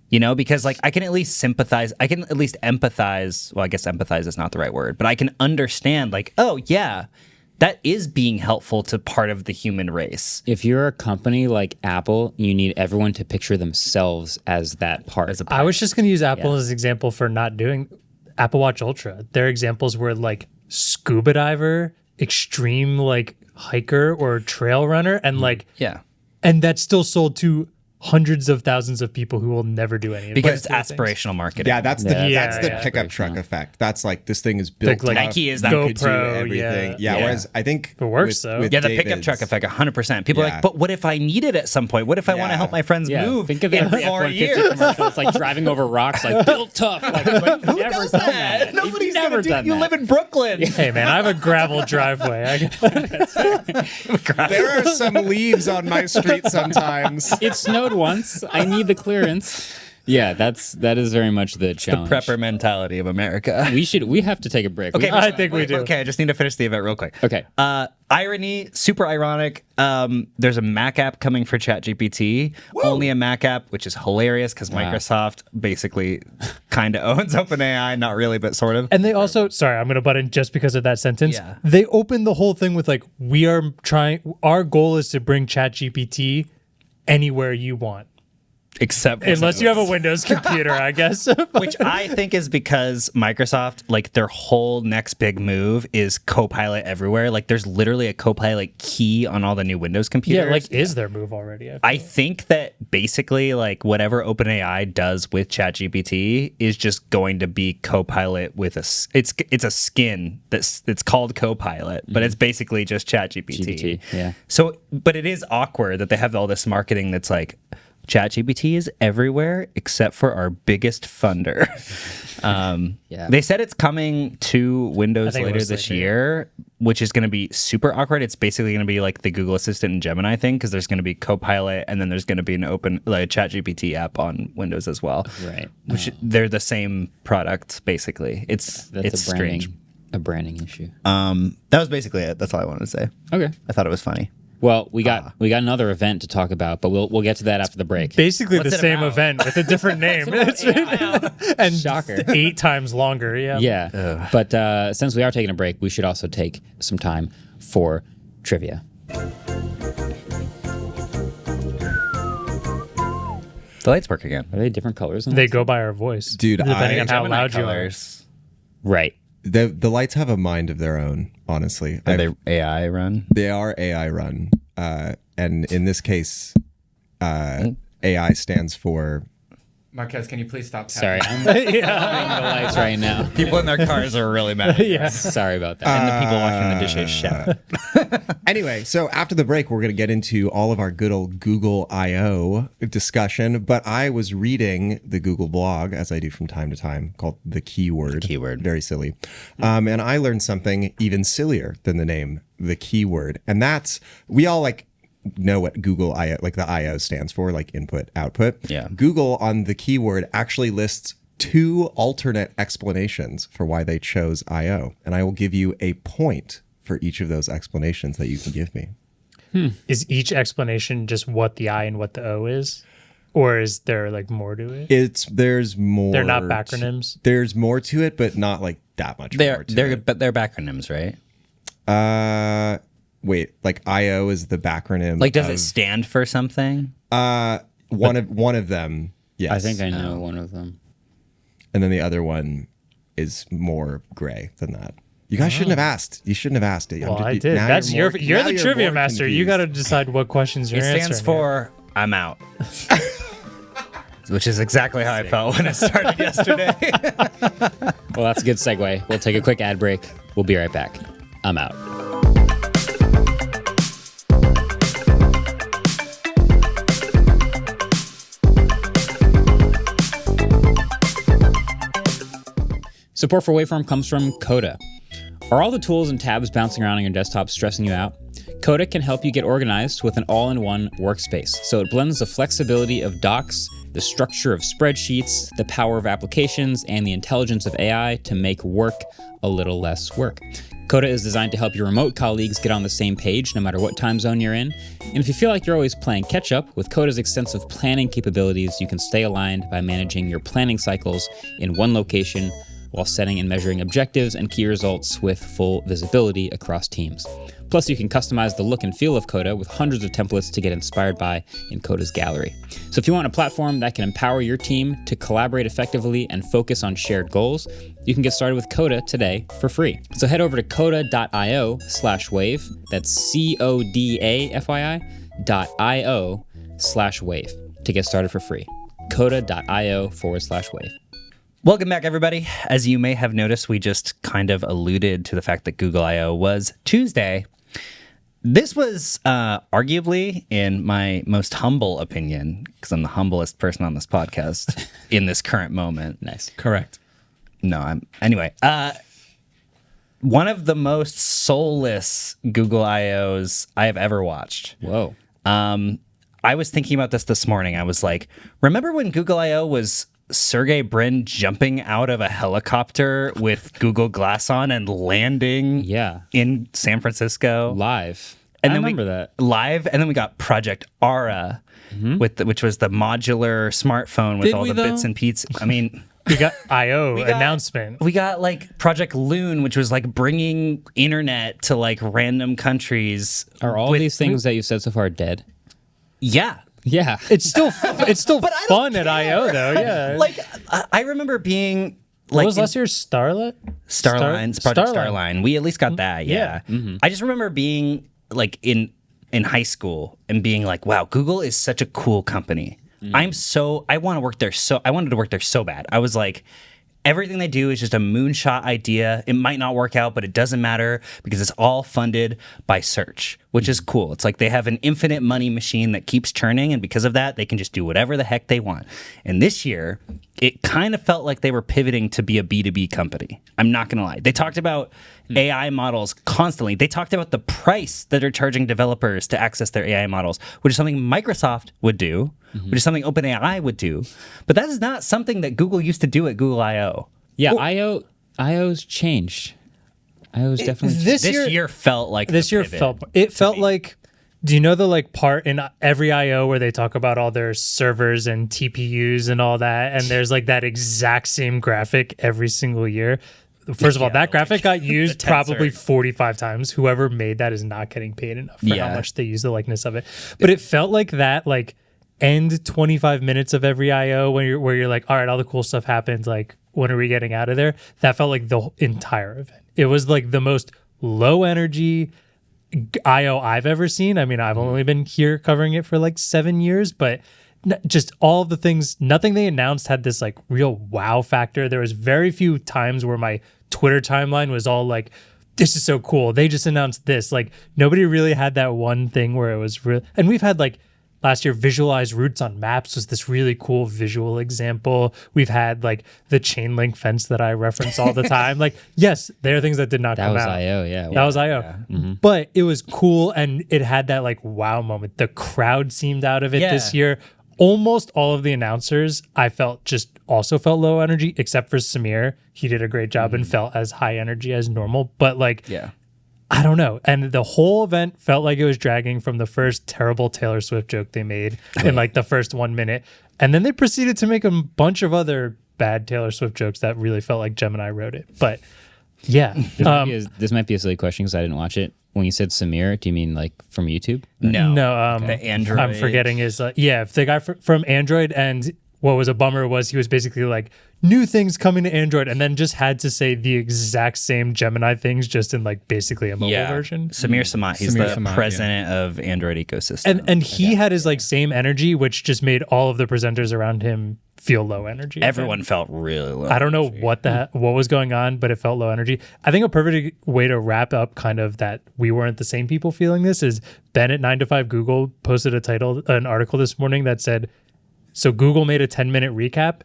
You know, because like I can at least sympathize. I can at least empathize. Well, I guess empathize is not the right word, but I can understand like, oh yeah, that is being helpful to part of the human race. If you're a company like Apple, you need everyone to picture themselves as that part. I was just going to use Apple as an example for not doing Apple Watch Ultra. Their examples were like scuba diver, extreme like hiker or trail runner, and like and that's still sold to hundreds of thousands of people who will never do any of it. Because it's aspirational marketing. Yeah, that's the pickup truck effect. That's like this thing is built like Nike is that you could do GoPro, everything. yeah. Whereas I think it works though. Yeah, the pickup truck effect, 100%. People are like, but what if I need it at some point? What if I want to help my friends move Think of it in as the 4 F-150 years? commercial. It's like driving over rocks, like built tough. Like, but you've never done that. Nobody's You've never gonna do done it. You that. live in Brooklyn. Hey man, I have a gravel driveway. there are some leaves on my street sometimes. It snowed once. I need the clearance. Yeah, that is very much the challenge. The prepper mentality of America. We have to take a break. Okay, I think we do. Okay, I just need to finish the event real quick. Okay. Irony, super ironic. There's a Mac app coming for ChatGPT. Only a Mac app, which is hilarious because Microsoft basically kind of owns OpenAI, not really, but sort of. And they also, sorry, I'm going to butt in just because of that sentence. Yeah. They opened the whole thing with like, our goal is to bring ChatGPT anywhere you want. Except Unless you have a Windows computer, I guess. Which I think is because Microsoft, like their whole next big move is Copilot everywhere. Like there's literally a Copilot key on all the new Windows computers. Yeah, like is their move already? I think that basically like whatever OpenAI does with ChatGPT is just going to be Copilot with it's a skin that's called Copilot, but it's basically just ChatGPT. Yeah. So, but it is awkward that they have all this marketing that's like, ChatGPT is everywhere except for our biggest funder. They said it's coming to Windows later this year, which is going to be super awkward. It's basically going to be like the Google Assistant and Gemini thing because there's going to be Copilot and then there's going to be an ChatGPT app on Windows as well. Right. Which they're the same product basically. It's strange. A branding issue. That was basically it. That's all I wanted to say. Okay. I thought it was funny. Well, we got another event to talk about, but we'll get to that after the break. Basically What's the it same about? event with a different name. And Shocker. 8 times longer. Yeah. Yeah. But since we are taking a break, we should also take some time for trivia. The lights work again. Are they different colors? They go by our voice. Dude, depending on how Gemini loud colors. Right. The lights have a mind of their own, honestly. Are they AI run? They are AI run. And in this case, AI stands for... Marques, can you please stop Sorry, tapping? I'm the lights right now. People in their cars are really mad. Yeah. Sorry about that. And the people washing the dishes shout. Anyway, so after the break, we're going to get into all of our good old Google I.O. discussion. But I was reading the Google blog, as I do from time to time, called The Keyword. Keyword. Very silly. And I learned something even sillier than the name, The Keyword. And that's, we all like know what Google I.O., like the I.O. stands for, like input, output. Yeah. Google on The Keyword actually lists 2 alternate explanations for why they chose I.O. And I will give you a point for each of those explanations that you can give me. Is each explanation just what the I and what the O is? Or is there like more to it? There's more. They're not backronyms? There's more to it, but not like that much more to it. But they're bacronyms, right? Wait, like IO is the backronym. Like, does it stand for something? One of them? Yes. I think I know one of them. And then the other one is more gray than that. You guys shouldn't have asked. You shouldn't have asked it. Well, I did. That's you're the trivia master. You got to decide what questions you're It answering. stands for I'm out. Which is exactly how I felt when it started yesterday. Well, that's a good segue. We'll take a quick ad break. We'll be right back. I'm out. Support for Waveform comes from Coda. Are all the tools and tabs bouncing around on your desktop stressing you out? Coda can help you get organized with an all-in-one workspace. So it blends the flexibility of docs, the structure of spreadsheets, the power of applications, and the intelligence of AI to make work a little less work. Coda is designed to help your remote colleagues get on the same page no matter what time zone you're in. And if you feel like you're always playing catch up, with Coda's extensive planning capabilities, you can stay aligned by managing your planning cycles in one location while setting and measuring objectives and key results with full visibility across teams. Plus, you can customize the look and feel of Coda with hundreds of templates to get inspired by in Coda's gallery. So if you want a platform that can empower your team to collaborate effectively and focus on shared goals, you can get started with Coda today for free. So head over to coda.io/wave. That's CODA.io/wave to get started for free. coda.io/wave. Welcome back, everybody. As you may have noticed, we just kind of alluded to the fact that Google I/O was Tuesday. This was arguably, in my most humble opinion, because I'm the humblest person on this podcast in this current moment. Nice. Correct. No, anyway, one of the most soulless Google I/Os I have ever watched. Whoa. I was thinking about this morning. I was like, remember when Google I/O was Sergey Brin jumping out of a helicopter with Google Glass on and landing in San Francisco? Live. And I then remember that. Live, and then we got Project Aura, which was the modular smartphone with Did all we, the though? bits and pieces. I mean... We got I/O got- announcement. We got like Project Loon, which was like bringing internet to like random countries. Are all these things that you said so far dead? Yeah. Yeah. It's still But I don't fun at I/O though. Yeah. Like I remember being what like was last year's Starlet? Starline, Project Starline. We at least got that. Yeah. I just remember being like in high school and being like, wow, Google is such a cool company. I want to work there. I wanted to work there so bad. I was like, everything they do is just a moonshot idea. It might not work out, but it doesn't matter because it's all funded by search, which is cool. It's like they have an infinite money machine that keeps churning, and because of that, they can just do whatever the heck they want. And this year, it kind of felt like they were pivoting to be a B2B company. I'm not going to lie. They talked about AI models constantly. They talked about the price that they're charging developers to access their AI models, which is something Microsoft would do, which is something OpenAI would do. But that is not something that Google used to do at Google I/O. Yeah, IO's changed. IO's definitely changed. This This year felt like the pivot felt like. Do you know the like part in every I/O where they talk about all their servers and TPUs and all that, and there's like that exact same graphic every single year? First of all, that graphic got used probably 45 times. Whoever made that is not getting paid enough for how much they use the likeness of it. But it felt like that, like end 25 minutes of every I/O where you're like, all right, all the cool stuff happened. Like, when are we getting out of there? That felt like the entire event. It was like the most low energy I/O I've ever seen. I mean, I've only been here covering it for like 7 years, but just all of the things, nothing they announced had this like real wow factor. There was very few times where my Twitter timeline was all like, this is so cool. They just announced this. Like nobody really had that one thing where it was real. And we've had like last year, visualize routes on maps was this really cool visual example. We've had like the chain link fence that I reference all the time. Like, yes, there are things that did not come out. That was I/O, yeah. That was I/O. But it was cool and it had that like wow moment. The crowd seemed out of it this year. Almost all of the announcers I felt felt low energy, except for Samir. He did a great job and felt as high energy as normal. But like, I don't know. And the whole event felt like it was dragging from the first terrible Taylor Swift joke they made in like the first 1 minute. And then they proceeded to make a bunch of other bad Taylor Swift jokes that really felt like Gemini wrote it. But yeah. This might be a silly question because I didn't watch it. When you said Samir, do you mean like from YouTube? No. No. The Android. I'm forgetting his, the guy from Android. And what was a bummer was he was basically like, new things coming to Android, and then just had to say the exact same Gemini things, just in like basically a mobile version. Samir Samat, he's Samir the Samat, president of Android ecosystem. And he had his like same energy, which just made all of the presenters around him feel low energy. Everyone felt really low. I don't know what was going on, but it felt low energy. I think a perfect way to wrap up kind of that we weren't the same people feeling this is Ben at 9 to 5 Google posted an article this morning that said, so Google made a 10-minute recap.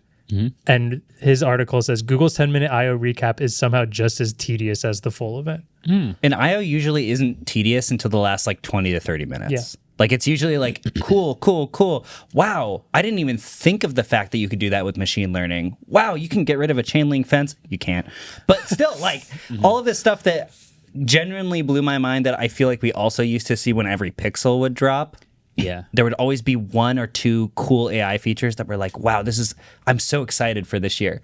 And his article says Google's 10-minute I/O recap is somehow just as tedious as the full event. And I/O usually isn't tedious until the last like 20 to 30 minutes. Yeah. Like it's usually like cool. Wow, I didn't even think of the fact that you could do that with machine learning. Wow, you can get rid of a chain link fence. You can't. But still, like all of this stuff that genuinely blew my mind that I feel like we also used to see when every pixel would drop. Yeah. There would always be one or two cool AI features that were like, wow, I'm so excited for this year.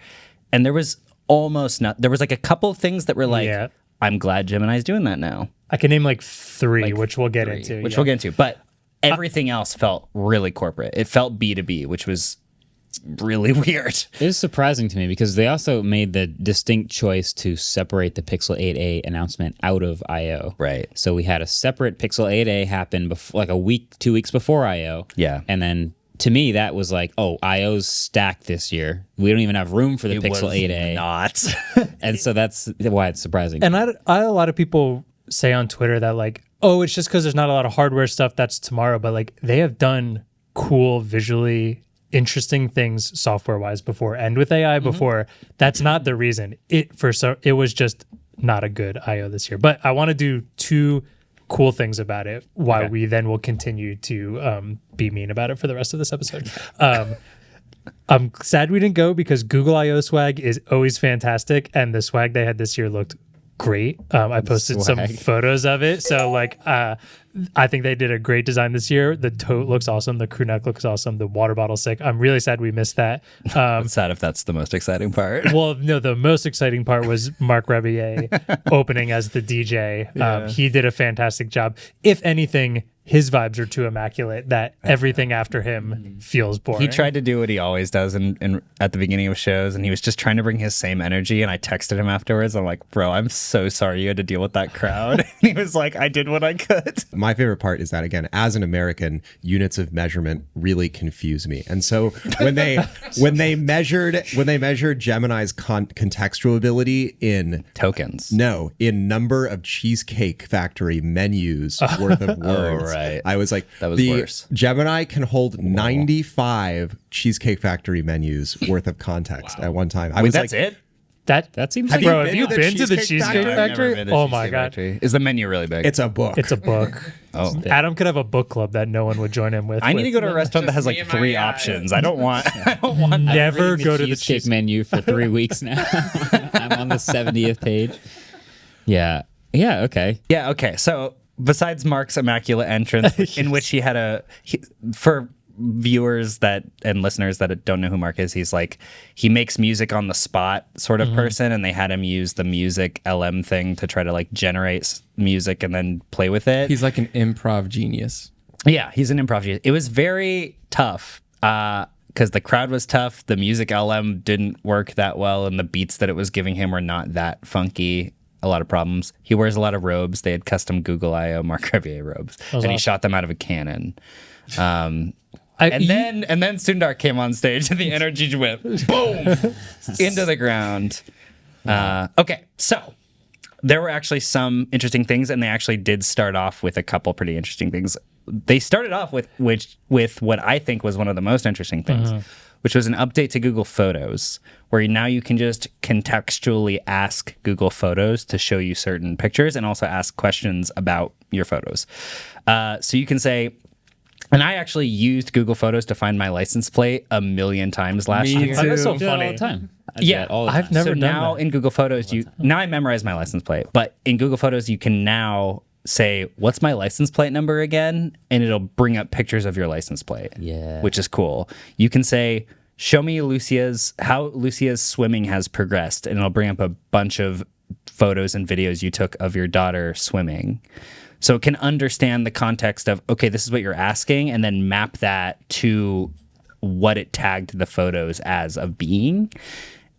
And there was almost not, there was like a couple of things that were like, Yeah. I'm glad Gemini's doing that now. I can name like three, which we'll get into. Which we'll get into. But everything else felt really corporate. It felt B2B, which was really weird. It was surprising to me because they also made the distinct choice to separate the Pixel 8a announcement out of I/O. Right. So we had a separate Pixel 8a happen like a week, 2 weeks before I/O. Yeah. And then to me, that was like, oh, I/O's stacked this year. We don't even have room for the Pixel 8a. Not. And so that's why it's surprising. And I a lot of people say on Twitter that like, oh, it's just because there's not a lot of hardware stuff that's tomorrow. But like they have done cool, visually interesting things software wise before, and with AI before. That's not the reason. It was just not a good I/O this year. But I want to do two cool things about it while we then will continue to be mean about it for the rest of this episode. I'm sad we didn't go because Google I/O swag is always fantastic, and the swag they had this year looked great. I posted some photos of it. So like I think they did a great design this year. The tote looks awesome. The crew neck looks awesome. The water bottle's sick. I'm really sad we missed that. It's sad if that's the most exciting part. Well, no, the most exciting part was Mark Rebier opening as the DJ. He did a fantastic job. If anything, his vibes are too immaculate that everything after him feels boring. He tried to do what he always does in at the beginning of shows, and he was just trying to bring his same energy. And I texted him afterwards. I'm like, bro, I'm so sorry you had to deal with that crowd. And he was like, I did what I could. My favorite part is that, again, as an American, units of measurement really confuse me. And so when they measured Gemini's contextual ability in Tokens. No, in number of Cheesecake Factory menus worth of words. Right. I was like, that was worse. Gemini can hold 95 Cheesecake Factory menus worth of context at one time. I was that's like, it? That seems Have like you Bro, been have you to the been to the Cheesecake Cheesecake Factory? I've never Factory? been to Oh Cheesecake my God. Factory. Is the menu really big? it's a book. It's a book. Oh. Adam could have a book club that no one would join him with. I need to go to a restaurant that has Just like me and 3 my, options. I don't want. I don't want. Never reading go to the cheesecake cheesecake menu for 3 weeks now. I'm on the 70th page. Yeah. Yeah. Okay. Yeah. Okay. So besides Mark's immaculate entrance, in which he had for viewers and listeners that don't know who Mark is, he makes music on the spot sort of person, and they had him use the music LM thing to try to like generate music and then play with it. He's like an improv genius. Yeah, he's an improv genius. It was very tough because the crowd was tough. The music LM didn't work that well, and the beats that it was giving him were not that funky. A lot of problems. He wears a lot of robes. They had custom Google I/O Mark Rebier robes, and he shot them out of a cannon. And then Sundar came on stage, and the energy just went boom into the ground. Okay, so there were actually some interesting things, and they actually did start off with a couple pretty interesting things. They started off with what I think was one of the most interesting things, which was an update to Google Photos, where now you can just contextually ask Google Photos to show you certain pictures and also ask questions about your photos. So you can say, and I actually used Google Photos to find my license plate 1 million times last year. That's so I do that all funny. the time. I do Yeah, that all the I've time. never So done now that. in Google Photos, now I memorize my license plate, but in Google Photos, you can now say, what's my license plate number again? And it'll bring up pictures of your license plate. Yeah. Which is cool. You can say, show me how Lucia's swimming has progressed. And it'll bring up a bunch of photos and videos you took of your daughter swimming. So it can understand the context of, okay, this is what you're asking, and then map that to what it tagged the photos as of being.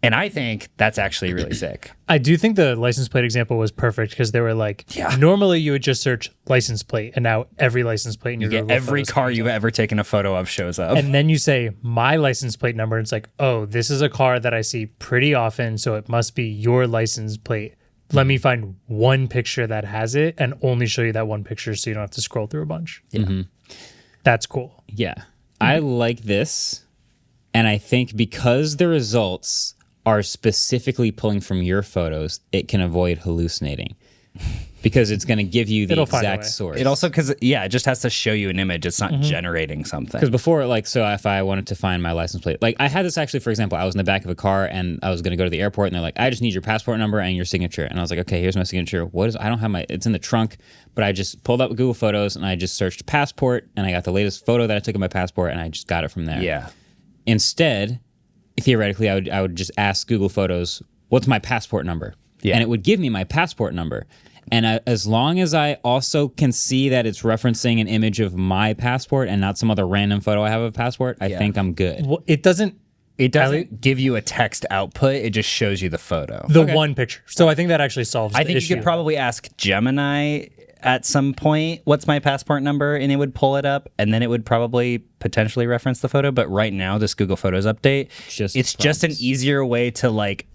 And I think that's actually really sick. I do think the license plate example was perfect because they were like, normally you would just search license plate, and now every license plate in your You get Google every Photos car comes you've up. ever taken a photo of shows up. And then you say my license plate number, and it's like, oh, this is a car that I see pretty often, so it must be your license plate. Let me find one picture that has it and only show you that one picture so you don't have to scroll through a bunch. Yeah. That's cool. Yeah. I like this. And I think because the results are specifically pulling from your photos, it can avoid hallucinating. because it's going to give you the It'll find a exact way. source. It also, because, it just has to show you an image. It's not generating something. Because before, like, so if I wanted to find my license plate, like I had this actually, for example, I was in the back of a car and I was going to go to the airport and they're like, I just need your passport number and your signature. And I was like, okay, here's my signature. I don't have it's in the trunk, but I just pulled up Google Photos and I just searched passport and I got the latest photo that I took of my passport and I just got it from there. Yeah. Instead, theoretically, I would just ask Google Photos, what's my passport number? Yeah. And it would give me my passport number. And as long as I also can see that it's referencing an image of my passport and not some other random photo I have of a passport, I think I'm good. Well, it doesn't give you a text output. It just shows you the photo. the one picture. So I think that actually solves I the think issue. you could probably ask Gemini at some point, what's my passport number? And it would pull it up, and then it would probably potentially reference the photo. But right now, this Google Photos update, it's just an easier way to like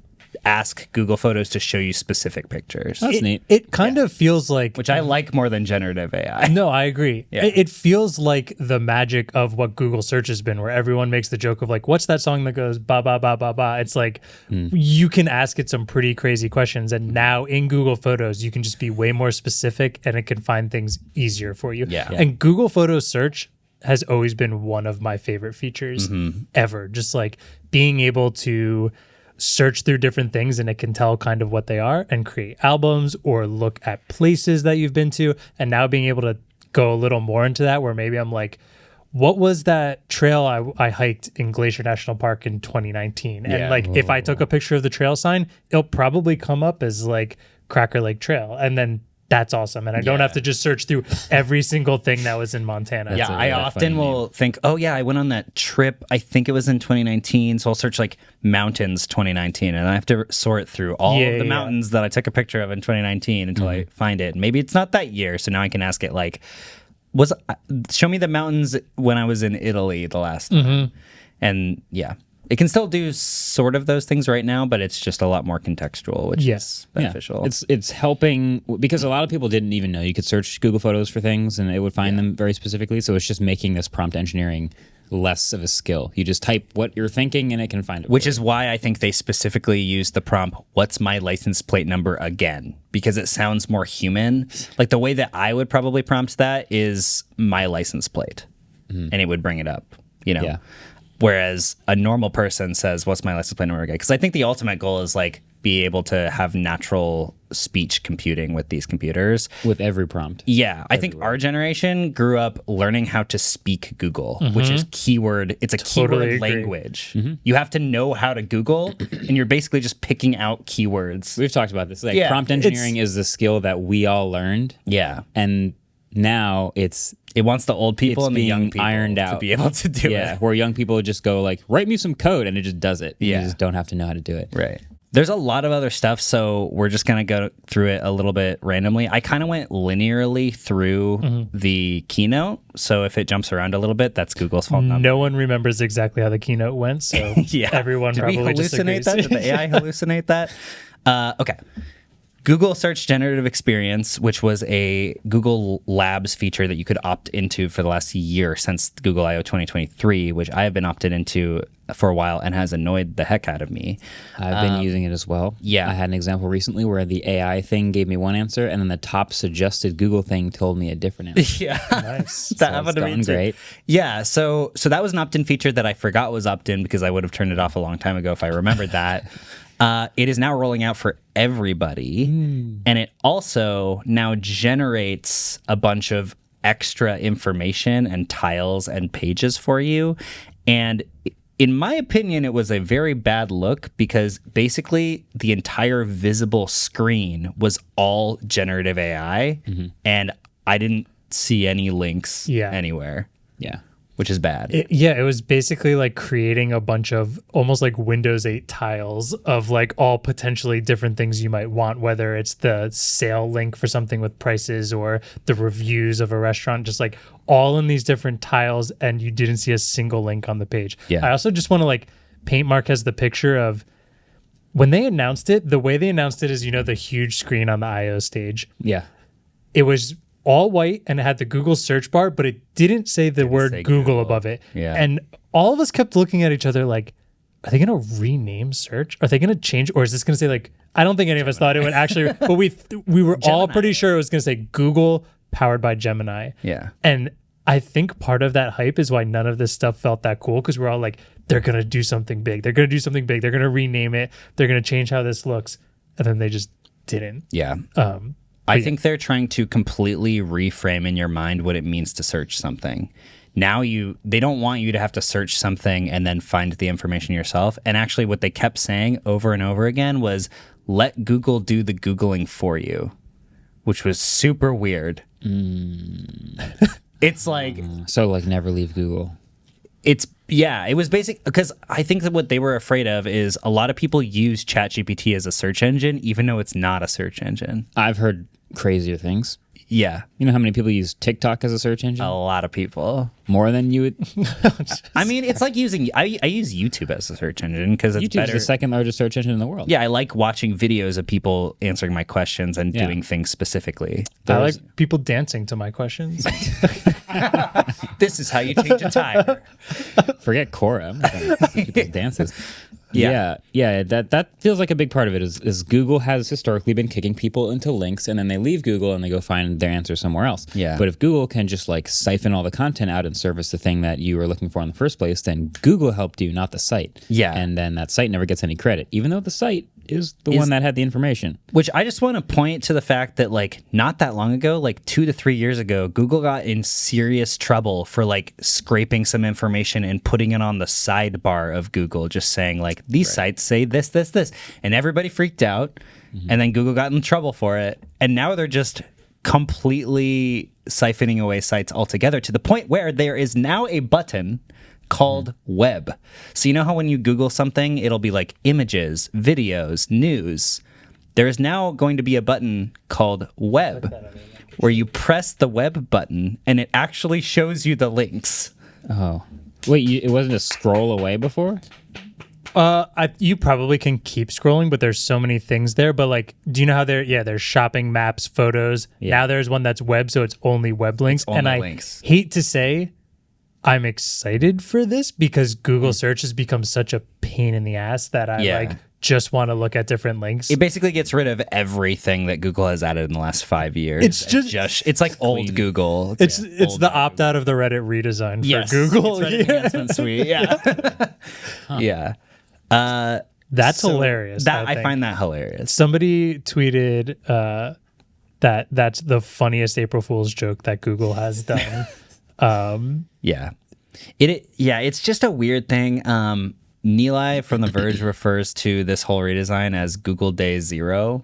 ask Google Photos to show you specific pictures. That's neat. It kind of feels like Which I like more than generative AI. No, I agree. Yeah. It feels like the magic of what Google search has been, where everyone makes the joke of like, what's that song that goes ba ba ba ba ba? It's like you can ask it some pretty crazy questions, and now in Google Photos, you can just be way more specific and it can find things easier for you. Yeah. And Google Photos search has always been one of my favorite features ever. Just like being able to search through different things and it can tell kind of what they are and create albums or look at places that you've been to, and now being able to go a little more into that where maybe I'm like, what was that trail I hiked in Glacier National Park in 2019? And like if I took a picture of the trail sign, it'll probably come up as like Cracker Lake Trail, and then that's awesome. And I don't have to just search through every single thing that was in Montana. Yeah, I often will think, oh yeah, I went on that trip. I think it was in 2019. So I'll search like mountains 2019, and I have to sort through all of the mountains that I took a picture of in 2019 until I find it. Maybe it's not that year, so now I can ask it like, show me the mountains when I was in Italy the last time. And yeah, it can still do sort of those things right now, but it's just a lot more contextual, which is beneficial. It's helping because a lot of people didn't even know you could search Google Photos for things and it would find them very specifically. So it's just making this prompt engineering less of a skill. You just type what you're thinking and it can find it. Which is why I think they specifically use the prompt, what's my license plate number again? Because it sounds more human. Like the way that I would probably prompt that is my license plate, and it would bring it up, you know? Yeah. Whereas a normal person says, what's my license plate number again? Because I think the ultimate goal is like be able to have natural speech computing with these computers. With every prompt. Yeah. I think our generation grew up learning how to speak Google, which is keyword. It's a keyword agree. language. You have to know how to Google, and you're basically just picking out keywords. We've talked about this. Like prompt engineering is the skill that we all learned. Yeah. And now it wants the old people and the young being people ironed to out. be able to do it. Yeah, where young people just go like, write me some code, and it just does it. Yeah. You just don't have to know how to do it. Right. There's a lot of other stuff, so we're just going to go through it a little bit randomly. I kind of went linearly through the keynote, so if it jumps around a little bit, that's Google's fault. No one remembers exactly how the keynote went, so everyone Did we probably hallucinate disagrees. that? Did the AI hallucinate that? Okay. Google Search Generative Experience, which was a Google Labs feature that you could opt into for the last year since Google I/O 2023, which I have been opted into for a while and has annoyed the heck out of me. I've been using it as well. Yeah. I had an example recently where the AI thing gave me one answer, and then the top suggested Google thing told me a different answer. Yeah. Nice. That happened to me gone too. great. Yeah, so that was an opt-in feature that I forgot was opt-in because I would have turned it off a long time ago if I remembered that. It is now rolling out for everybody, and it also now generates a bunch of extra information and tiles and pages for you. And in my opinion, it was a very bad look because basically the entire visible screen was all generative AI, and I didn't see any links anywhere. Yeah. Which is bad. It was basically like creating a bunch of almost like Windows 8 tiles of like all potentially different things you might want, whether it's the sale link for something with prices or the reviews of a restaurant, just like all in these different tiles, and you didn't see a single link on the page. Yeah. I also just want to like paint Marques the picture of when they announced it. The way they announced it is, the huge screen on the I/O stage. Yeah. It was all white and it had the Google search bar, but it didn't say the word say Google Google. above it. Yeah. And all of us kept looking at each other like, are they going to rename search? Are they going to change? Or is this going to say like I don't think any of us thought it would actually, but we were all pretty sure it was going to say Google powered by Gemini. Yeah. And I think part of that hype is why none of this stuff felt that cool, because we're all like, they're going to do something big. They're going to do something big. They're going to rename it. They're going to change how this looks. And then they just didn't. Yeah. I think they're trying to completely reframe in your mind what it means to search something. Now they don't want you to have to search something and then find the information yourself. And actually what they kept saying over and over again was, let Google do the Googling for you, which was super weird. It's like... So like never leave Google. It was basic, because I think that what they were afraid of is a lot of people use ChatGPT as a search engine, even though it's not a search engine. I've heard crazier things. Yeah. You know how many people use TikTok as a search engine? A lot of people. More than you would. I mean, it's like using... I use YouTube as a search engine because it's YouTube's better. the second largest search engine in the world. Yeah, I like watching videos of people answering my questions and doing things specifically. I like people dancing to my questions. This is how you change a tire. Forget Quora. People's dances. Yeah. That feels like a big part of it is Google has historically been kicking people into links, and then they leave Google and they go find their answer somewhere else. Yeah. But if Google can just like siphon all the content out and service the thing that you were looking for in the first place, then Google helped you, not the site. Yeah. And then that site never gets any credit, even though the site is the one that had the information. Which I just want to point to the fact that, like, not that long ago, like 2 to 3 years ago, Google got in serious trouble for like scraping some information and putting it on the sidebar of Google, just saying like, these sites say this, this, this. And everybody freaked out. And then Google got in trouble for it. And now they're just completely siphoning away sites altogether, to the point where there is now a button called web. So you know how when you Google something, it'll be like images, videos, news. There is now going to be a button called web, where you press the web button and it actually shows you the links. Oh. Wait, it wasn't a scroll away before? You probably can keep scrolling, but there's so many things there. But like, do you know how there's shopping, maps, photos. Yeah. Now there's one that's web, so it's only web links. only and I links. hate to say I'm excited for this, because Google search has become such a pain in the ass that I just want to look at different links. It basically gets rid of everything that Google has added in the last 5 years. It's like old Google. It's the opt out of the Reddit redesign for Google. It's Reddit enhancement suite. Yeah. Yeah. That's hilarious. I find that hilarious. Somebody tweeted that that's the funniest April Fool's joke that Google has done. Yeah. It's just a weird thing. Nilay from The Verge refers to this whole redesign as Google Day Zero,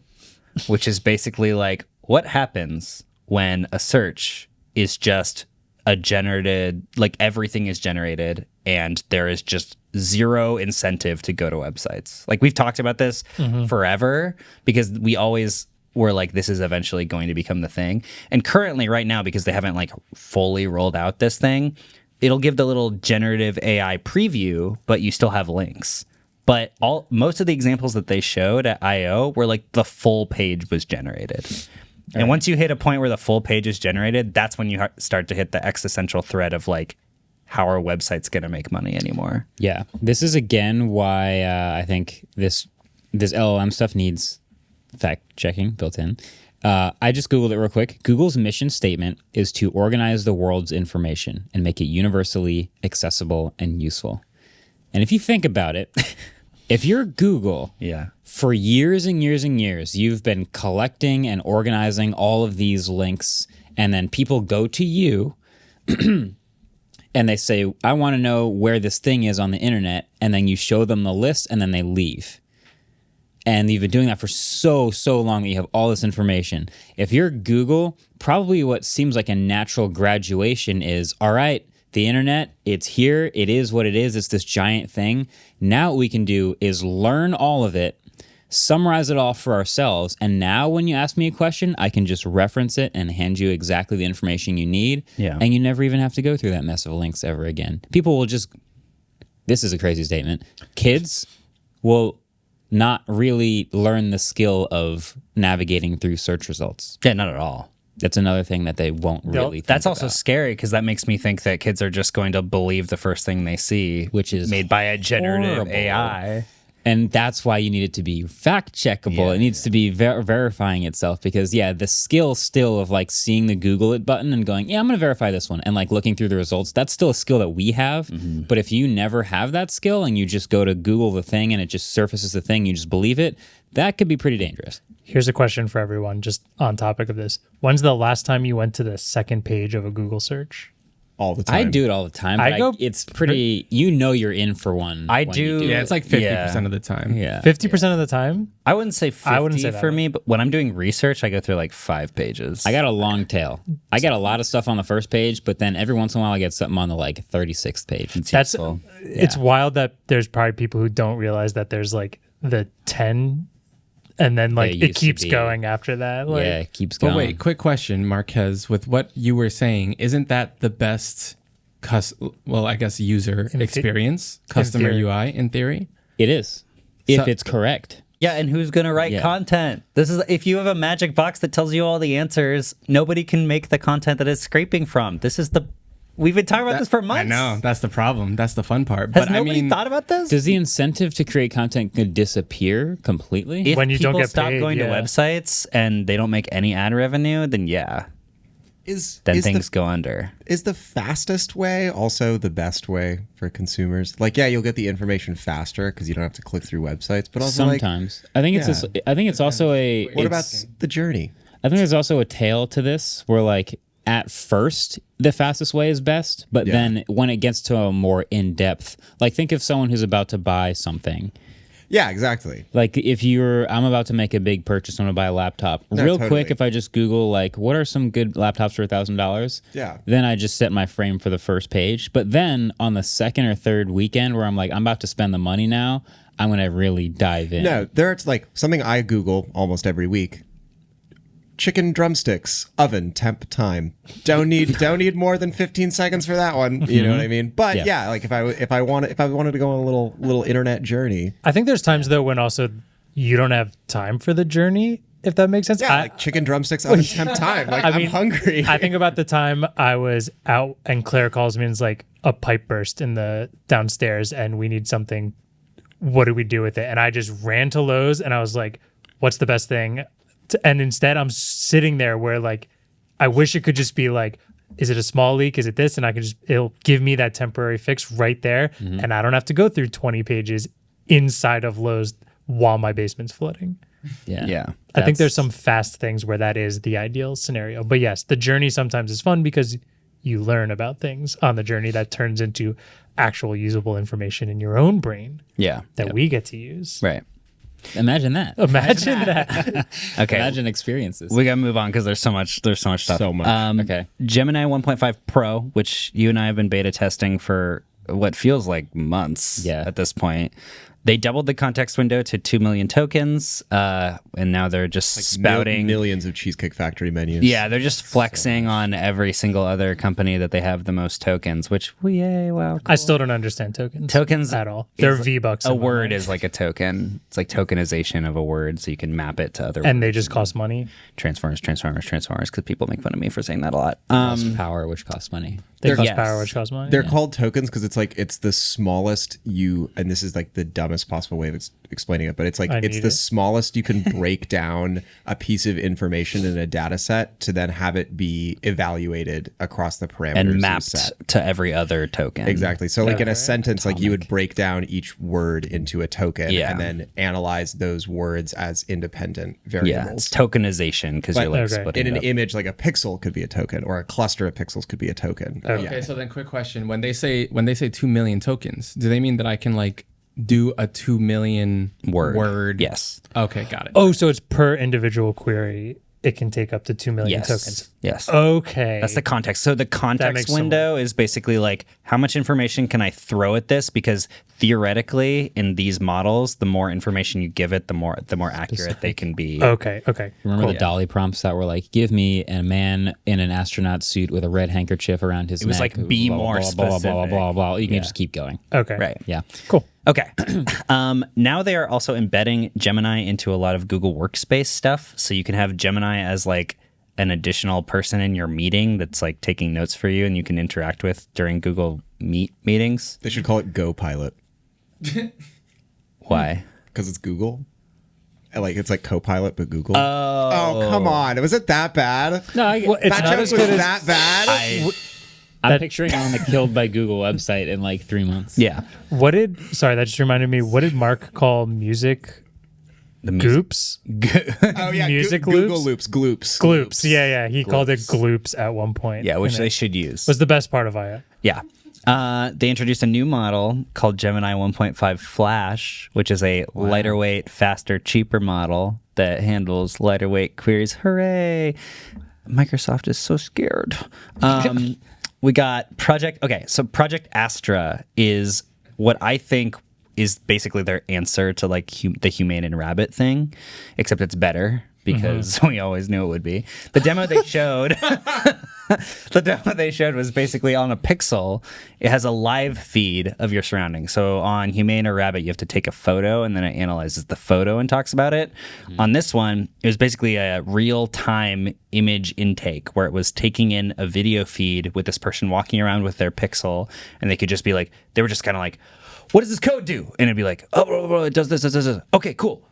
which is basically like, what happens when a search is just a generated, like everything is generated and there is just zero incentive to go to websites. Like, we've talked about this forever, because we always were like, this is eventually going to become the thing. And currently right now, because they haven't like fully rolled out this thing, it'll give the little generative AI preview, but you still have links. But most of the examples that they showed at I/O were like the full page was generated. And once you hit a point where the full page is generated, that's when you start to hit the existential threat of like, how are websites going to make money anymore? Yeah. This is again why I think this LLM stuff needs fact checking built in. I just Googled it real quick. Google's mission statement is to organize the world's information and make it universally accessible and useful. And if you think about it, if you're Google, for years and years and years, you've been collecting and organizing all of these links, and then people go to you and they say, I want to know where this thing is on the internet, and then you show them the list and then they leave. And you've been doing that for so long that you have all this information. If you're Google, probably what seems like a natural graduation is, all right, the internet, it's here. It is what it is. It's this giant thing. Now what we can do is learn all of it, summarize it all for ourselves. And now when you ask me a question, I can just reference it and hand you exactly the information you need. Yeah. And you never even have to go through that mess of links ever again. People will just, this is a crazy statement, kids will not really learn the skill of navigating through search results. Yeah, not at all. That's another thing that they won't really think That's also about. scary, because that makes me think that kids are just going to believe the first thing they see, Which is made by a generative horrible. AI. And that's why you need it to be fact checkable. It needs to be verifying itself because, the skill still of like seeing the Google it button and going, I'm going to verify this one and like looking through the results. That's still a skill that we have. But if you never have that skill and you just go to Google the thing and it just surfaces the thing, you just believe it, that could be pretty dangerous. Here's a question for everyone just on topic of this. When's the last time you went to the second page of a Google search? All the time. I do it all the time. But it's pretty, you're in for one. I when do. you Yeah, it's like 50% of the time. Yeah. 50% of the time? I wouldn't say 50 I wouldn't say that for way. me, but when I'm doing research, I go through like 5 pages. I got a long tail. I get a lot of stuff on the first page, but then every once in a while I get something on the like 36th page. That's useful. It's wild that there's probably people who don't realize that there's like the 10 and then like Yeah, it it used to keeps be. going after that. Like, It keeps going. But wait, quick question, Marquez. With what you were saying, isn't that the best, I guess, user experience, customer theory. UI in theory? It is. If So- it's correct. Yeah, and who's gonna write content? This is if you have a magic box that tells you all the answers, nobody can make the content that it's scraping from. We've been talking about this for months. I know. That's the problem. That's the fun part. Has But nobody I mean, thought about this? Does the incentive to create content could disappear completely? If When you people don't get stop paid, going to yeah. websites and they don't make any ad revenue, then then things go under. Is the fastest way also the best way for consumers? Like, you'll get the information faster because you don't have to click through websites, but also Sometimes. I think it's also a. what about the journey? I think there's also a tail to this where like at first the fastest way is best, but then when it gets to a more in-depth, like think of someone who's about to buy something. Yeah, exactly. Like if I'm about to make a big purchase, I'm gonna buy a laptop. Real totally. quick, if I just Google like what are some good laptops for $1,000, then I just set my frame for the first page. But then on the second or third weekend where I'm like, I'm about to spend the money now, I'm gonna really dive in. No, there's like something I Google almost every week. Chicken drumsticks, oven, temp, time. Don't need more than 15 seconds for that one. You know what I mean? But like if I wanted to go on a little internet journey. I think there's times though when also you don't have time for the journey, if that makes sense. Yeah, like chicken drumsticks, oven, temp, time. Like I'm hungry. I think about the time I was out and Claire calls me and it's like a pipe burst in the downstairs and we need something. What do we do with it? And I just ran to Lowe's and I was like, what's the best thing? And instead I'm sitting there where like, I wish it could just be like, is it a small leak? Is it this? And it'll give me that temporary fix right there. And I don't have to go through 20 pages inside of Lowe's while my basement's flooding. Yeah. I think there's some fast things where that is the ideal scenario. But yes, the journey sometimes is fun because you learn about things on the journey that turns into actual usable information in your own brain that we get to use. Right. Imagine that. Imagine that. Okay. Imagine experiences. We gotta move on because there's so much stuff. So much. Okay. Gemini 1.5 Pro, which you and I have been beta testing for what feels like months at this point. They doubled the context window to 2 million tokens, and now they're just spouting millions of Cheesecake Factory menus. Yeah, they're just flexing on every single other company that they have the most tokens, which, wow. I still don't understand tokens at all. They're V-Bucks. A word is like a token. It's like tokenization of a word, so you can map it to other and words. they just cost money. Transformers, because people make fun of me for saying that a lot. Cost power, which costs money. They cost yes. power, which costs money. They're called tokens because it's the smallest and this is like the dumbest possible way of explaining it, but it's like it's the smallest you can break down a piece of information in a data set to then have it be evaluated across the parameters and you mapped set. to every other token. Exactly. So like in a sentence, like you would break down each word into a token Yeah. and then analyze those words as independent Yeah, variables. it's tokenization because you're like splitting In it an up. image, like a pixel could be a token, or a cluster of pixels could be a token. Okay, so then quick question. When they say 2 million tokens, do they mean that I can like do a 2 million word? Yes. Okay, got it. Oh, so it's per individual query. It can take up to 2 million Yes. tokens. Yes. Okay. That's the context. So the context makes some window is basically like how much information can I throw at this? Because theoretically, in these models, the more information you give it, the more accurate they can be. Okay. Remember the Dolly prompts that were like, give me a man in an astronaut suit with a red handkerchief around his neck. It was like, be more blah, blah, blah, specific. blah, blah, blah. You can just keep going. Okay. Right. Yeah. Cool. Okay. Now they are also embedding Gemini into a lot of Google Workspace stuff. So you can have Gemini as like an additional person in your meeting that's like taking notes for you and you can interact with during Google Meet meetings. They should call it Go Pilot. Why? Because it's Google. Like it's like Copilot, but Google. Oh, come on! Was it that bad? No, It's That not joke as was good as that bad. I'm picturing on the killed by Google website in like 3 months. Yeah. Sorry, that just reminded me. What did Mark call music? The music. Goops? Oh yeah, Music Google loops? Gloops. Gloops. Yeah. He called it gloops at one point. Yeah, which and they it should use. was the best part of IO. Yeah. They introduced a new model called Gemini 1.5 Flash, which is a lighter weight, faster, cheaper model that handles lighter weight queries. Hooray! Microsoft is so scared. We got Project. Okay, so Project Astra is what I think is basically their answer to like the humane and rabbit thing, except it's better because we always knew it would be. The demo they showed. The demo they showed was basically on a Pixel. It has a live feed of your surroundings. So on Humane or Rabbit, you have to take a photo and then it analyzes the photo and talks about it. On this one, it was basically a real-time image intake where it was taking in a video feed with this person walking around with their Pixel, and they could just be like, they were just kind of like, what does this code do? And it'd be like, oh, it does this. Okay, cool.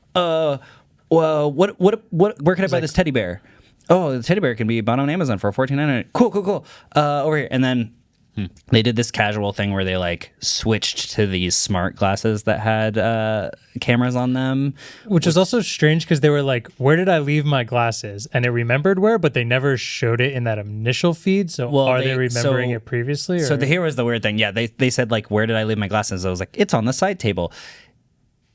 Well, where can I buy this teddy bear? Oh, the teddy bear can be bought on Amazon for $14.99. Cool. Over here. And then they did this casual thing where they like switched to these smart glasses that had cameras on them. Which is also strange because they were like, where did I leave my glasses? And it remembered where, but they never showed it in that initial feed. So are they remembering it previously? Or? So here was the weird thing. Yeah, they said like, where did I leave my glasses? I was like, it's on the side table.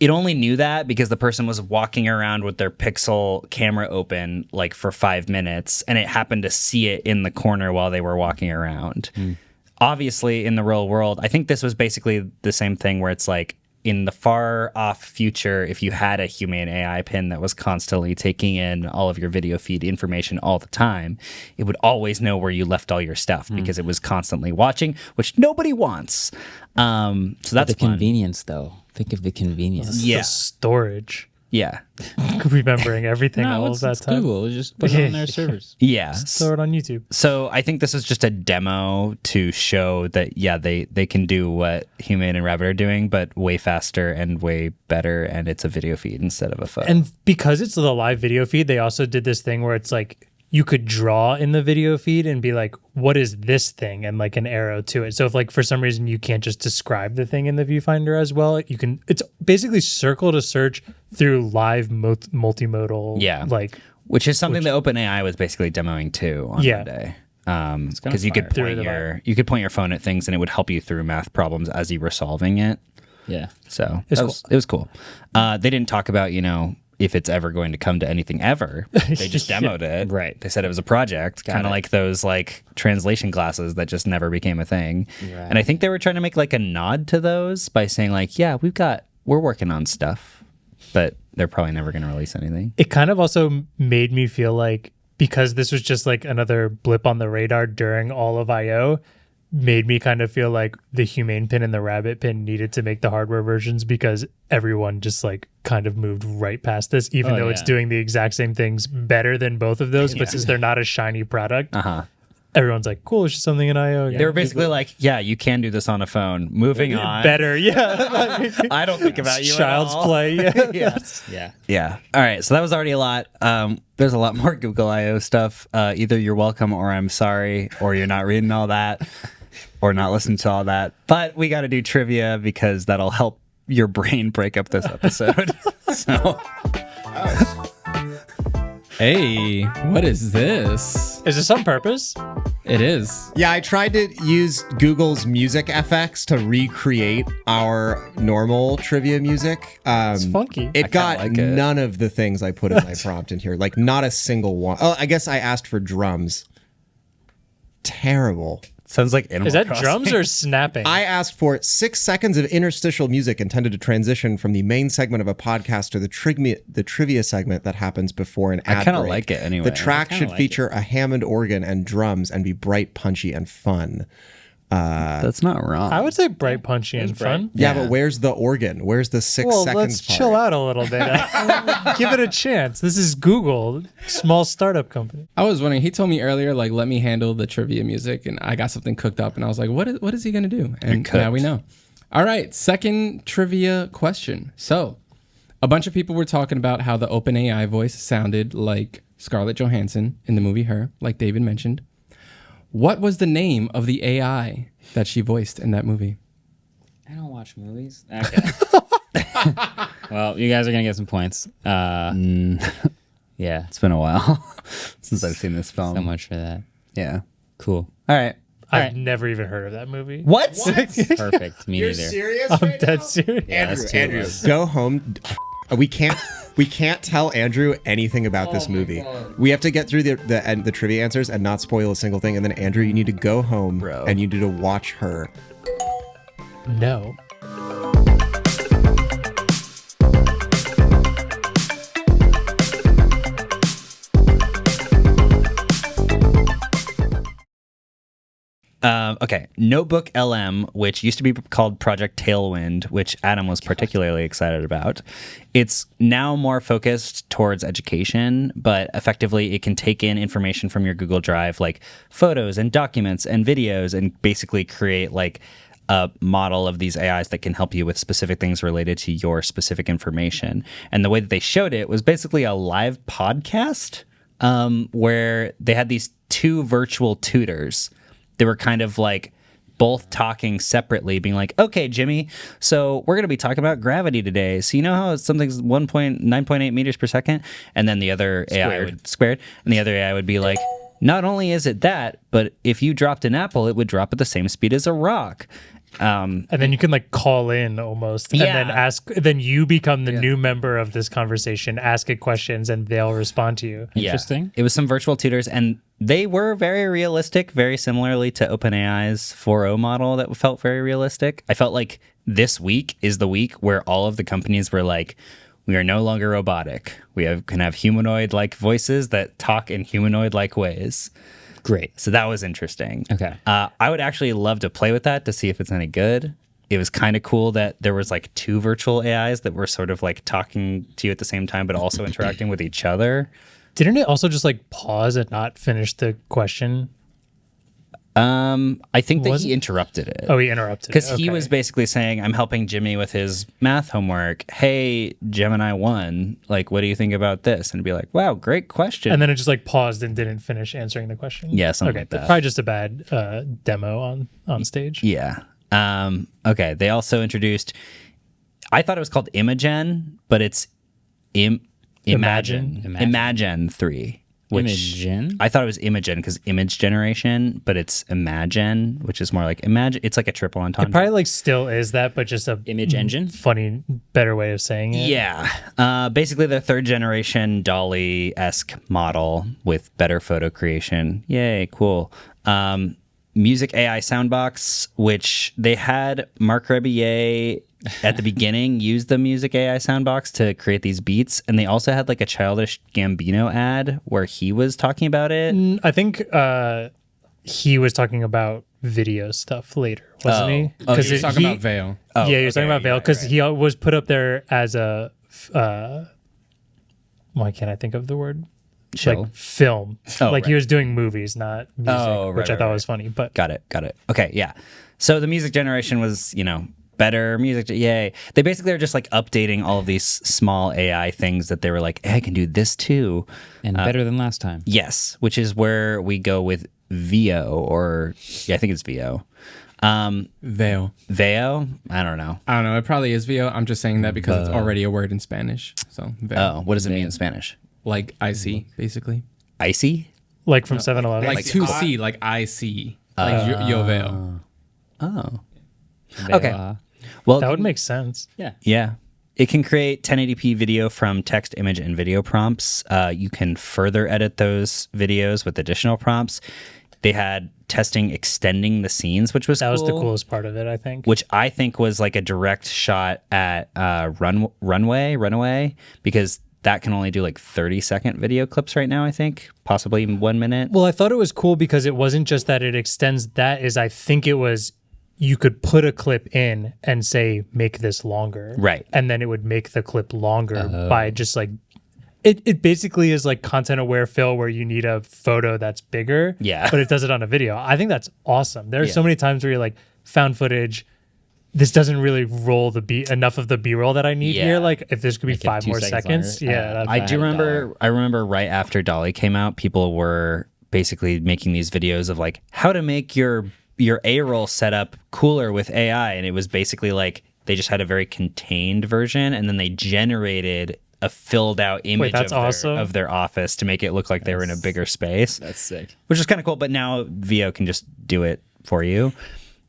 It only knew that because the person was walking around with their Pixel camera open like for 5 minutes, and it happened to see it in the corner while they were walking around. Obviously, in the real world, I think this was basically the same thing where it's like in the far off future, if you had a Humane AI pin that was constantly taking in all of your video feed information all the time, it would always know where you left all your stuff because it was constantly watching, which nobody wants. So that's the fun. convenience, though. Think of the convenience. Yeah. The storage. Yeah. Remembering everything all of it's that time. Google. Just put it on their servers. Yeah. Throw it on YouTube. So I think this is just a demo to show that, yeah, they can do what Humane and Rabbit are doing, but way faster and way better, and it's a video feed instead of a photo. And because it's the live video feed, they also did this thing where it's like you could draw in the video feed and be like, what is this thing? And like an arrow to it. So if like for some reason you can't just describe the thing in the viewfinder as well, you can, it's basically circle to search through live multimodal. Yeah. Like, which is something that OpenAI was basically demoing too on Monday. Because you could point your phone at things and it would help you through math problems as you were solving it. Yeah. So it was cool. They didn't talk about, if it's ever going to come to anything ever. They just demoed it. Right. They said it was a project, kind of like those like translation glasses that just never became a thing. Right. And I think they were trying to make like a nod to those by saying like, yeah, we're working on stuff, but they're probably never going to release anything. It kind of also made me feel like, because this was just like another blip on the radar during all of I.O., made me kind of feel like the Humane pin and the Rabbit pin needed to make the hardware versions because everyone just like kind of moved right past this, even though it's doing the exact same things better than both of those. But since they're not a shiny product, everyone's like, cool, it's just something in I.O. They were basically like, yeah, you can do this on a phone. Moving on. Better, yeah. I don't think about you Child's at all. play, Yeah. All right, so that was already a lot. There's a lot more Google I.O. stuff. Either you're welcome or I'm sorry, or you're not reading all that. Or not listen to all that. But we got to do trivia because that'll help your brain break up this episode. So, Hey, what is this? Is this on purpose? It is. Yeah, I tried to use Google's music FX to recreate our normal trivia music. It's funky. It got like it. none of the things I put in my prompt in here. Like, not a single one. Oh, I guess I asked for drums. Terrible. sounds like Animal Is that Crossing. drums or snapping? I asked for 6 seconds of interstitial music intended to transition from the main segment of a podcast to the trivia segment that happens before an ad I kind of break. like it anyway. The track should feature a Hammond organ and drums and be bright, punchy, and fun. That's not wrong. I would say bright, punchy, and fun. Yeah, but where's the organ? Where's the 6 Well, seconds let's part? chill out a little bit. Give it a chance. This is Google, small startup company. I was wondering. He told me earlier, like, let me handle the trivia music, and I got something cooked up, and I was like, what is he gonna do? And now we know. All right, second trivia question. So, a bunch of people were talking about how the OpenAI voice sounded like Scarlett Johansson in the movie Her, like David mentioned. What was the name of the AI that she voiced in that movie? I don't watch movies. Okay. Well, you guys are gonna get some points. Yeah, It's been a while since I've seen this film. so much for that. Yeah. Cool. All right. I've never even heard of that movie. What? Perfect. Me neither. serious? I'm dead serious. Yeah, that's two of us. Go home. We can't tell Andrew anything about this movie. We have to get through the trivia answers and not spoil a single thing. And then Andrew, you need to go home Bro. and you need to watch Her. No. Okay, Notebook LM, which used to be called Project Tailwind, which Adam was particularly excited about. It's now more focused towards education, but effectively it can take in information from your Google Drive, like photos and documents and videos, and basically create like a model of these AIs that can help you with specific things related to your specific information. And the way that they showed it was basically a live podcast where they had these two virtual tutors. They were kind of like both talking separately, being like, okay, Jimmy, so we're going to be talking about gravity today. So you know how something's 9.8 meters per second? And then the other AI would squared. And the other AI would be like, not only is it that, but if you dropped an apple, it would drop at the same speed as a rock. And then you can like call in almost and then ask, then you become the new member of this conversation, ask it questions and they'll respond to you. Interesting. Yeah. It was some virtual tutors and they were very realistic, very similarly to OpenAI's 4o model that felt very realistic. I felt like this week is the week where all of the companies were like, we are no longer robotic. Can have humanoid-like voices that talk in humanoid-like ways. Great. So that was interesting. Okay. I would actually love to play with that to see if it's any good. It was kind of cool that there was like two virtual AIs that were sort of like talking to you at the same time, but also interacting with each other. Didn't it also just like pause and not finish the question? I think that he interrupted it. Oh, he interrupted because it. he was basically saying, I'm helping Jimmy with his math homework. Hey, Gemini 1, like, what do you think about this? And it'd be like, wow, great question. And then it just like paused and didn't finish answering the question. Yeah, something like that. Probably just a bad demo on stage. Yeah. Okay. They also introduced, I thought it was called Imagen, but it's Imagine 3. Imagen? I thought it was Imagen because image generation, but it's Imagine, which is more like Imagine. It's like a triple entendre. It probably like still is that, but just a Image engine? funny, better way of saying it. Yeah. Basically, the third generation Dolly-esque model with better photo creation. Yay, cool. Music AI Soundbox, which they had Mark Rebillet at the beginning use the Music AI Soundbox to create these beats. And they also had like a Childish Gambino ad where he was talking about it. I think he was talking about video stuff later, wasn't he? Oh, he was talking about Veil. Yeah, he was talking about Veil because he was put up there as a why can't I think of the word? Show. Like film. He was doing movies, not music, which I thought was funny. But Got it. Okay, yeah. So the music generation was, better music. Yay. They basically are just like updating all of these small AI things that they were like, hey, I can do this too. And better than last time. Yes, which is where we go with VO I think it's VO. Veil. Veo? I don't know. It probably is Veil. I'm just saying that because it's already a word in Spanish. So Veil. Oh, what does it mean in Spanish? Like I see, basically. Icy? like from 7-Eleven. Like to see, like I see. Like yo veo. Oh. Veo. Okay. Well, That would make sense. yeah. It can create 1080p video from text, image, and video prompts. You can further edit those videos with additional prompts. They had testing extending the scenes, which was That was the cool, coolest part of it, I think. which I think was like a direct shot at Runaway, because that can only do like 30-second video clips right now, I think, possibly 1 minute. Well, I thought it was cool because it wasn't just that it extends that, is I think it was you could put a clip in and say, make this longer. Right. And then it would make the clip longer by just like, it basically is like content aware fill where you need a photo that's bigger. Yeah. But it does it on a video. I think that's awesome. There are so many times where you're like, found footage, this doesn't really roll enough of the B-roll that I need Yeah. here. Like if there's gonna be Make it 5 2 more seconds seconds, longer. yeah. That's I had do a remember. I remember right after Dolly came out, people were basically making these videos of like how to make your A-roll setup cooler with AI, and it was basically like they just had a very contained version, and then they generated a filled out image that's awesome. of their office to make it look like they were in a bigger space. That's sick. Which is kind of cool. But now VO can just do it for you.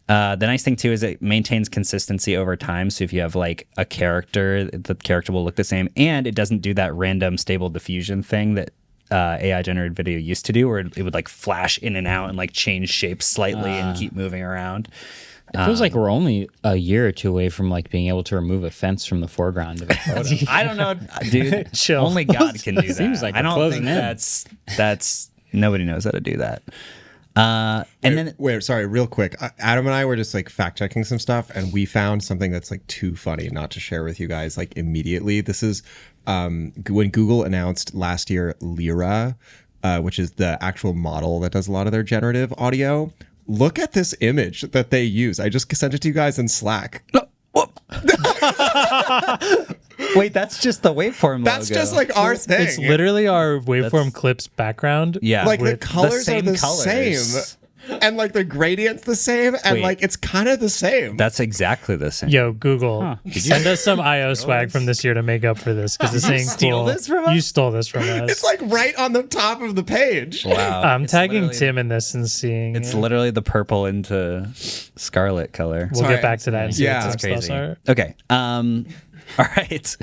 The nice thing too is it maintains consistency over time. So if you have like a character, the character will look the same, and it doesn't do that random stable diffusion thing that AI generated video used to do, where it would like flash in and out and like change shapes slightly and keep moving around. It feels like we're only a year or two away from like being able to remove a fence from the foreground of a photo. I don't know, dude. Chill. Only God can do that. Seems like I we're don't closing think in. that's nobody knows how to do that. And then Wait, sorry, real quick. Adam and I were just like fact checking some stuff, and we found something that's like too funny not to share with you guys like immediately. This is when Google announced last year Lyra, which is the actual model that does a lot of their generative audio. Look at this image that they use. I just sent it to you guys in Slack. wait, that's just the waveform That's logo. just like our thing. It's literally our waveform clips background. Yeah. like the with colors same are the colors. same, and like the gradient's the same, and Wait. like it's kind of the same. That's exactly the same. Yo, Google, send us some IO swag from this year to make up for this because this ain't steal cool. this from us? You stole this from us. It's like right on the top of the page. Wow. I'm It's tagging literally- Tim in this and seeing. It's literally the purple into scarlet color. We'll Sorry. get back to that and see Yeah. what That's Tim's thoughts are. Okay. All right.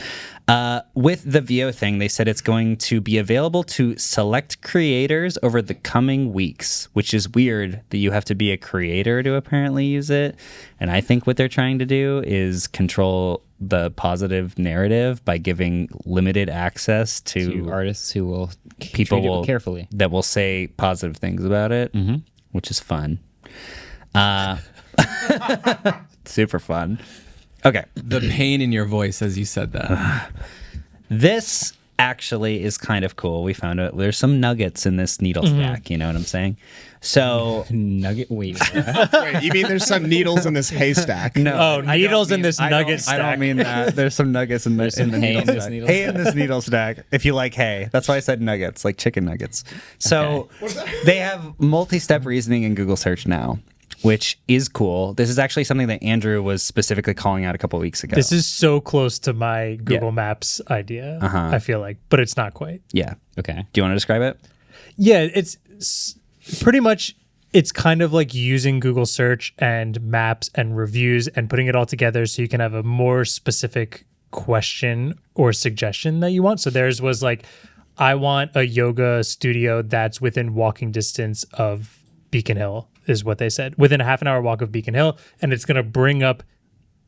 With the VO thing, they said it's going to be available to select creators over the coming weeks, which is weird that you have to be a creator to apparently use it. And I think what they're trying to do is control the positive narrative by giving limited access To artists who will people treat it will, carefully. that will say positive things about it, which is fun. Super fun. Okay. The pain in your voice as you said that. This actually is kind of cool. We found out there's some nuggets in this needle stack. You know what I'm saying? So Nugget. Wait. Wait, you mean there's some needles in this haystack? no. Oh, needles in this I nugget don't stack. mean that. There's some nuggets in this in the hay needle in this stack. needle Hay in this needle stack. If you like hay, that's why I said nuggets, like chicken nuggets. So they have multi-step reasoning in Google search now, which is cool. This is actually something that Andrew was specifically calling out a couple weeks ago. This is so close to my Google Yeah. Maps idea, I feel like, but it's not quite. yeah. Okay. Do you want to describe it? Yeah, pretty much, it's kind of like using Google search and maps and reviews and putting it all together so you can have a more specific question or suggestion that you want. So theirs was like, I want a yoga studio that's within walking distance of Beacon Hill, is what they said, within a half an hour walk of Beacon Hill. And it's going to bring up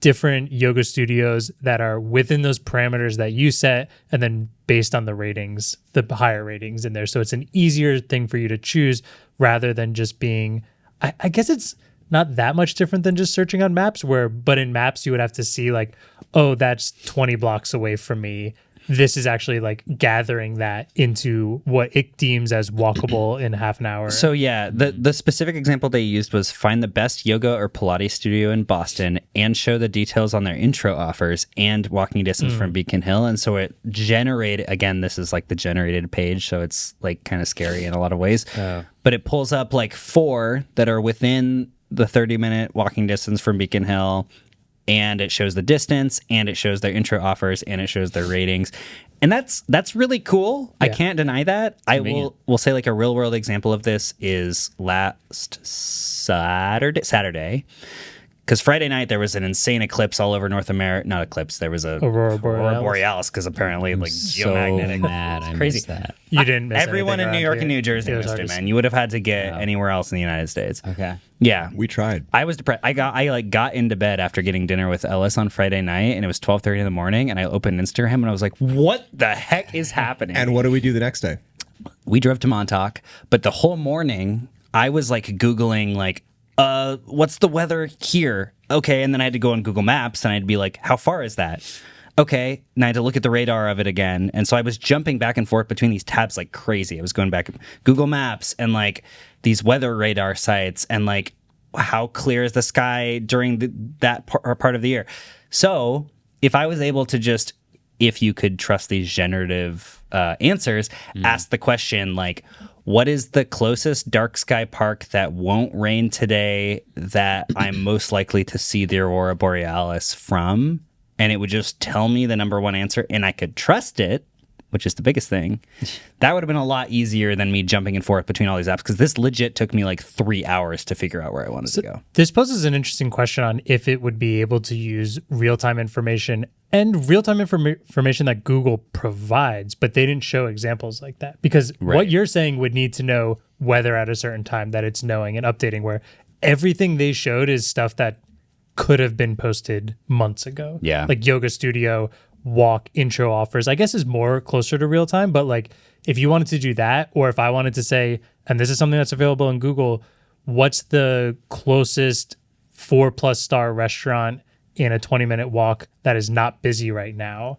different yoga studios that are within those parameters that you set, and then based on the ratings, the higher ratings in there. So it's an easier thing for you to choose rather than just being, I guess it's not that much different than just searching on maps, but in maps you would have to see like, oh, that's 20 blocks away from me. This is actually like gathering that into what it deems as walkable in half an hour. So yeah, the specific example they used was find the best yoga or Pilates studio in Boston and show the details on their intro offers and walking distance from Beacon Hill. And so it generated, again, this is like the generated page, so it's like kind of scary in a lot of ways. But it pulls up like 4 that are within the 30-minute walking distance from Beacon Hill, and it shows the distance, and it shows their intro offers, and it shows their ratings. And that's really cool. I can't deny that. I will say like a real world example of this is last Saturday. Because Friday night there was an insane eclipse all over North America. Not eclipse, there was a Aurora Borealis. because apparently like So geomagnetic. mad. I crazy. missed that. You didn't miss Everyone in anything New around York and here. New Jersey It was missed hard it, to man. You would have had to get Yeah. anywhere else in the United States. Okay. Yeah. We tried. I was depressed. I got into bed after getting dinner with Ellis on Friday night, and it was 12:30 in the morning, and I opened Instagram and I was like, "What the heck is happening?" And what do we do the next day? We drove to Montauk, but the whole morning I was like Googling like, what's the weather here? Okay, and then I had to go on Google Maps and I'd be like, how far is that? Okay, and I had to look at the radar of it again. And so I was jumping back and forth between these tabs like crazy. I was going back Google Maps and like these weather radar sites, and like how clear is the sky during that part of the year. So if I was able to just, if you could trust these generative answers, ask the question like, what is the closest dark sky park that won't rain today that I'm most likely to see the aurora borealis from? And it would just tell me the number one answer, and I could trust it, which is the biggest thing. That would have been a lot easier than me jumping and forth between all these apps, because this legit took me like 3 hours to figure out where I wanted to go. This poses an interesting question on if it would be able to use real-time information and real-time information that Google provides, but they didn't show examples like that. Because what you're saying would need to know weather at a certain time that it's knowing and updating, where everything they showed is stuff that could have been posted months ago. Yeah. Like yoga studio, walk, intro offers, I guess is more closer to real time. But like if you wanted to do that, or if I wanted to say, and this is something that's available in Google, what's the closest 4+ star restaurant in a 20-minute walk that is not busy right now,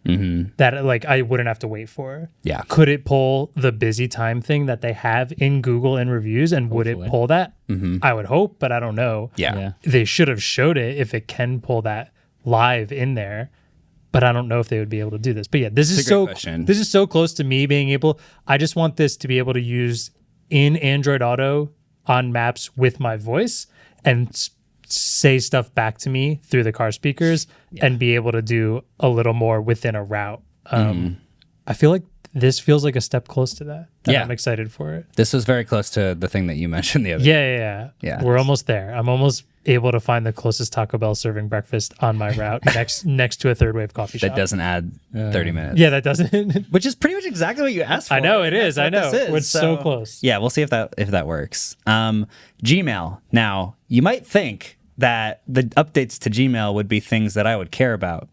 that like I wouldn't have to wait for. Yeah. Could it pull the busy time thing that they have in Google in reviews, and would it pull that? I would hope, but I don't know. Yeah. They should have showed it if it can pull that live in there, but I don't know if they would be able to do this. But yeah, this is so close to me being able, I just want this to be able to use in Android Auto on maps with my voice and say stuff back to me through the car speakers and be able to do a little more within a route. I feel like this feels like a step close to that. And I'm excited for it. This was very close to the thing that you mentioned the other day. Yeah. We're almost there. I'm almost able to find the closest Taco Bell serving breakfast on my route next to a third wave coffee shop. That doesn't add 30 minutes. Yeah, that doesn't. Which is pretty much exactly what you asked for. I know it is. I know. It's so So close. Yeah, we'll see if that works. Gmail. Now, you might think that the updates to Gmail would be things that I would care about.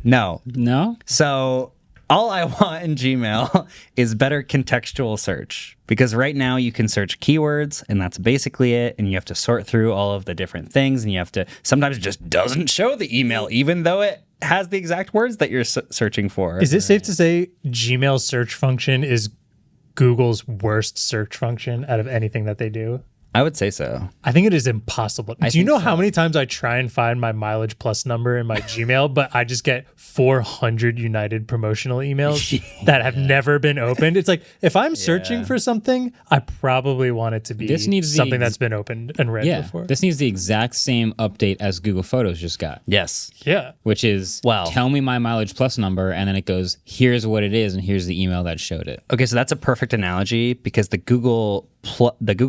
No. So all I want in Gmail is better contextual search, because right now you can search keywords and that's basically it. And you have to sort through all of the different things, and you have to, sometimes it just doesn't show the email, even though it has the exact words that you're searching for. Is it safe to say Gmail's search function is Google's worst search function out of anything that they do? I would say so. I think it is impossible. Do you know how many times I try and find my mileage plus number in my Gmail, but I just get 400 United promotional emails that have never been opened? It's like, if I'm searching for something, I probably want it to be something that's been opened and read before. This needs the exact same update as Google Photos just got. Yes. Yeah. Which is, tell me my mileage plus number, and then it goes, here's what it is, and here's the email that showed it. Okay, so that's a perfect analogy, because the Google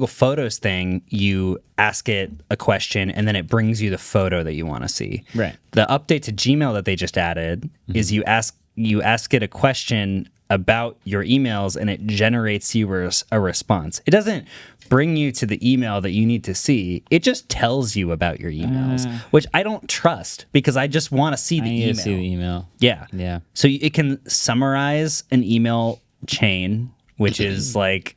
Photos thing, you ask it a question and then it brings you the photo that you want to see. Right. The update to Gmail that they just added is you ask it a question about your emails and it generates you a response. It doesn't bring you to the email that you need to see. It just tells you about your emails, which I don't trust, because I just want to see the email. See the email. Yeah. So it can summarize an email chain, which is like,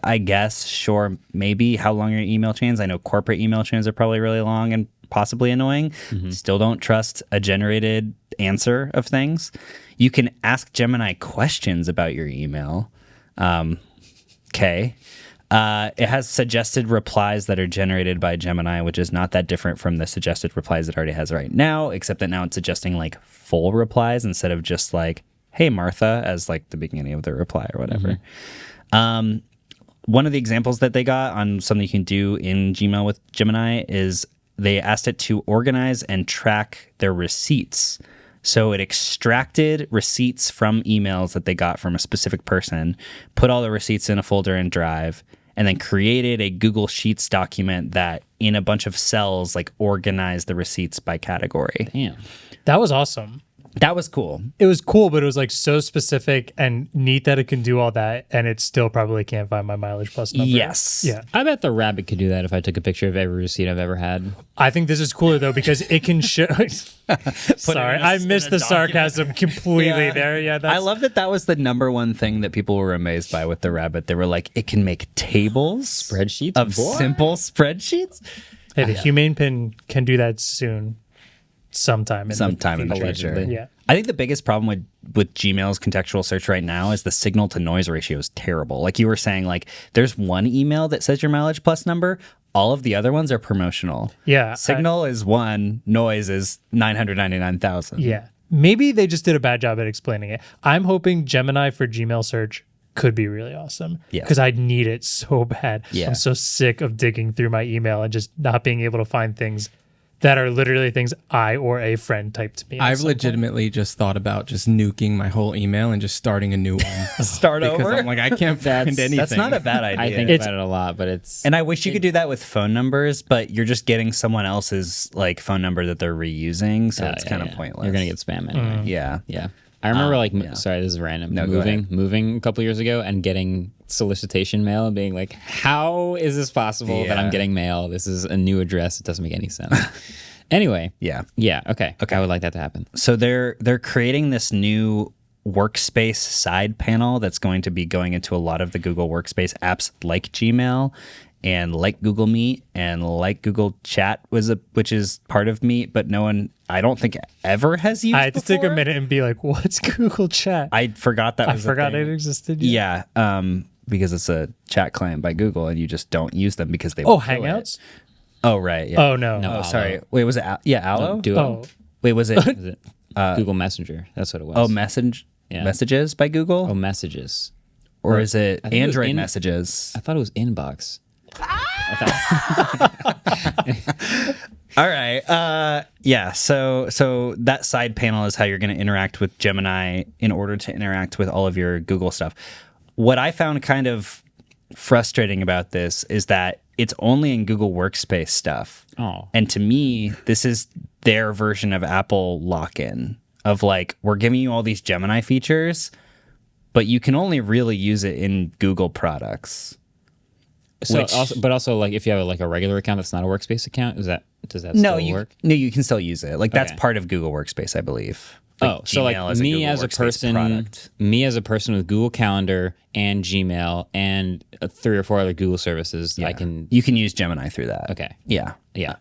I guess, sure, maybe how long your email chains. I know corporate email chains are probably really long and possibly annoying. Still don't trust a generated answer of things. You can ask Gemini questions about your email. Okay. It has suggested replies that are generated by Gemini, which is not that different from the suggested replies it already has right now, except that now it's suggesting like full replies instead of just like, hey, Martha, as like the beginning of the reply or whatever. One of the examples that they got on something you can do in Gmail with Gemini is they asked it to organize and track their receipts. So it extracted receipts from emails that they got from a specific person, put all the receipts in a folder in Drive, and then created a Google Sheets document that in a bunch of cells like organized the receipts by category. Damn. That was awesome. That was cool. It was cool, but it was like so specific and neat that it can do all that, and it still probably can't find my mileage plus number. Yes. Yeah. I bet the rabbit could do that if I took a picture of every receipt I've ever had. I think this is cooler though, because it can show. Sorry, I missed the sarcasm completely there. Yeah, I love that was the number one thing that people were amazed by with the rabbit. They were like, it can make tables, spreadsheets of simple spreadsheets. Hey, the Humane Pin can do that soon. Sometime in the future. Yeah. I think the biggest problem with Gmail's contextual search right now is the signal to noise ratio is terrible. Like you were saying, like there's one email that says your Mileage Plus number. All of the other ones are promotional. Yeah. Signal is 1, noise is 999,000. Yeah. Maybe they just did a bad job at explaining it. I'm hoping Gemini for Gmail search could be really awesome. Yeah. Because I need it so bad. Yeah. I'm so sick of digging through my email and just not being able to find things that are literally things I or a friend typed to me. at I've some point. legitimately just thought about just nuking my whole email and just starting a new one. Start Because over. I'm like, I can't find anything. That's not a bad idea. I think It's- about it a lot, but it's And I wish you could do that with phone numbers, but you're just getting someone else's like phone number that they're reusing, so it's kind of pointless. You're gonna get spam anyway. Yeah. Yeah. I remember yeah. sorry, this is random. No, go ahead. moving a couple years ago and getting solicitation mail and being like, how is this possible that I'm Yeah. getting mail? This is a new address. It doesn't make any sense. Anyway. Yeah. Yeah. Okay. I would like that to happen. So they're creating this new workspace side panel that's going to be going into a lot of the Google Workspace apps like Gmail and like Google Meet and like Google Chat which is part of Meet, but no one I don't think ever has used I had to take a before. minute and be like, what's Google Chat? I forgot that I was a forgot thing. it existed. Yeah, because it's a chat client by Google and you just don't use them because they Oh, won't show it. Hangouts? Oh, right. Yeah. Oh, no. No. Oh, Allo. sorry. Wait, was it Allo? Duo. Oh, Wait, was it Is it Google Messenger? That's what it was. Yeah. Messages by Google? Oh, messages. Or is it I think it was Android in- Messages? I thought it was inbox. All right. Yeah. So that side panel is how you're going to interact with Gemini in order to interact with all of your Google stuff. What I found kind of frustrating about this is that it's only in Google Workspace stuff. Oh. And to me, this is their version of Apple lock-in of like, we're giving you all these Gemini features, but you can only really use it in Google products. So Which- also like if you have like a regular account that's not a workspace account, does that No, still work? you can still use it. Like that's Okay. part of Google Workspace, I believe. Like So like Gmail is me Google as a Workspace person, product. me as a person with Google Calendar and Gmail and 3 or 4 other Google services, I can. You can use Gemini through that. Okay. Yeah. Yeah.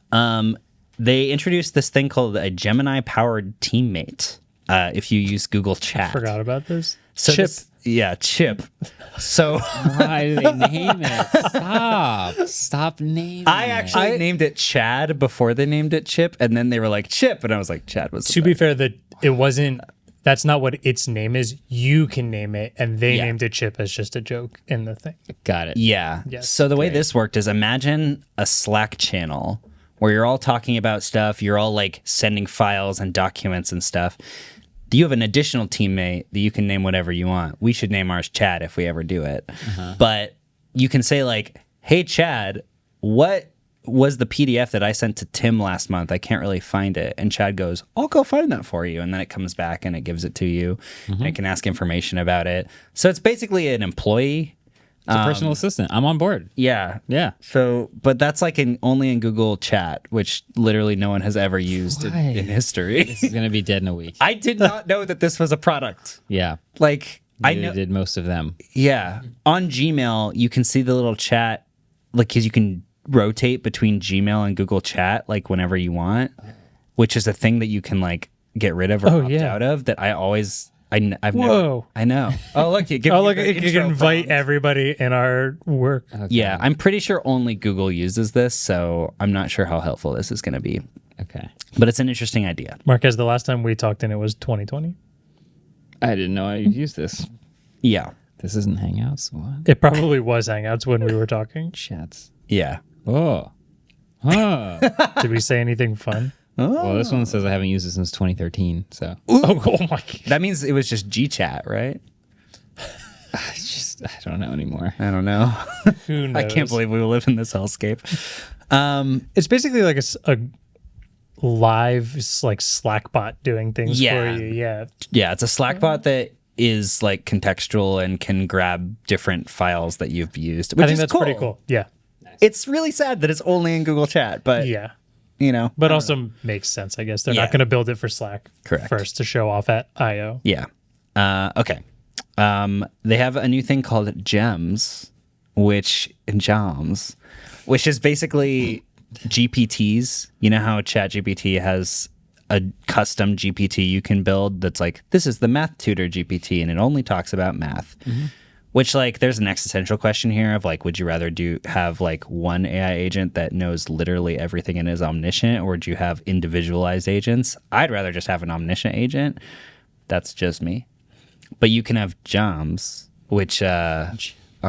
They introduced this thing called a Gemini-powered teammate. If you use Google Chat. forgot about this. So Chip. Chip. So Why do they name it? Stop naming. I actually named it Chad before they named it Chip, and then they were like Chip, and I was like, Chad was. To be fair, that it wasn't. That's not what its name is. You can name it, and they Yeah. named it Chip as just a joke in the thing. Got it. Yeah. Yes. So the way this worked is imagine a Slack channel where you're all talking about stuff, you're all like sending files and documents and stuff. You have an additional teammate that you can name whatever you want. We should name ours Chad if we ever do it. But you can say like, "Hey Chad, what was the PDF that I sent to Tim last month? I can't really find it." And Chad goes, "I'll go find that for you." And then it comes back and it gives it to you. And it can ask information about it. So it's basically an employee. It's a personal assistant. I'm on board. Yeah. Yeah. So, but that's like only in Google Chat, which literally no one has ever used in history. This is gonna be dead in a week. I did not know that this was a product. Yeah. Like, I Neither know. did most of them. Yeah. On Gmail, you can see the little chat, like, because you can rotate between Gmail and Google Chat, like, whenever you want, which is a thing that you can, like, get rid of or opt out of that I always. I've Whoa. never. I know. Oh, look. It gives Oh, you look, the it can intro invite prompt. everybody in our work. Yeah, I'm pretty sure only Google uses this, so I'm not sure how helpful this is going to be. Okay. But it's an interesting idea. Marquez, the last time we talked in it was 2020. I didn't know I'd use this. Yeah. This isn't Hangouts. What? It probably was Hangouts when we were talking. Chats. Yeah. Oh. Huh. Did we say anything fun? Well, this one says I haven't used it since 2013. So Oh my God. That means it was just GChat, right? I don't know anymore. I don't know. Who knows? I can't believe we live in this hellscape. It's basically like a live like Slack bot doing things Yeah. for you. Yeah. Yeah, it's a Slack bot that is like contextual and can grab different files that you've used. Which I think is that's pretty cool. Yeah. It's really sad that it's only in Google Chat, but Yeah. you know. But also makes sense, I guess. They're Yeah. not going to build it for Slack Correct. first to show off at I.O. Yeah. Okay. They have a new thing called Gems, which is basically GPTs. You know how ChatGPT has a custom GPT you can build that's like, this is the math tutor GPT and it only talks about math. Which, like, there's an existential question here of like, would you rather have like one AI agent that knows literally everything and is omniscient, or would you have individualized agents? I'd rather just have an omniscient agent. That's just me. But you can have GEMs, which are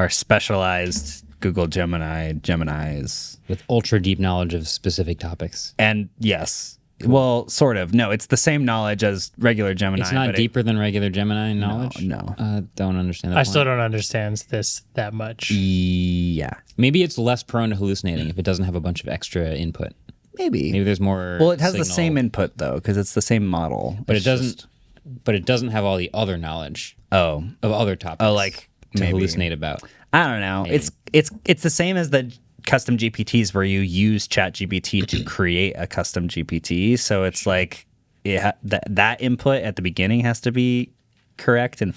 specialized Google Geminis. With ultra deep knowledge of specific topics. And yes, well, sort of. No, it's the same knowledge as regular Gemini. It's not deeper than regular Gemini knowledge? No. Don't understand that I point. still don't understand this that much. Yeah. Maybe it's less prone to hallucinating if it doesn't have a bunch of extra input. Maybe There's more. Well, it has the signal, same input, though, because it's the same model. but It's it doesn't. just- But it doesn't have all the other knowledge Oh. of other topics. Like, to maybe. hallucinate about. I don't know. It's the same as the custom GPTs where you use ChatGPT to create a custom GPT. So it's like that input at the beginning has to be correct. And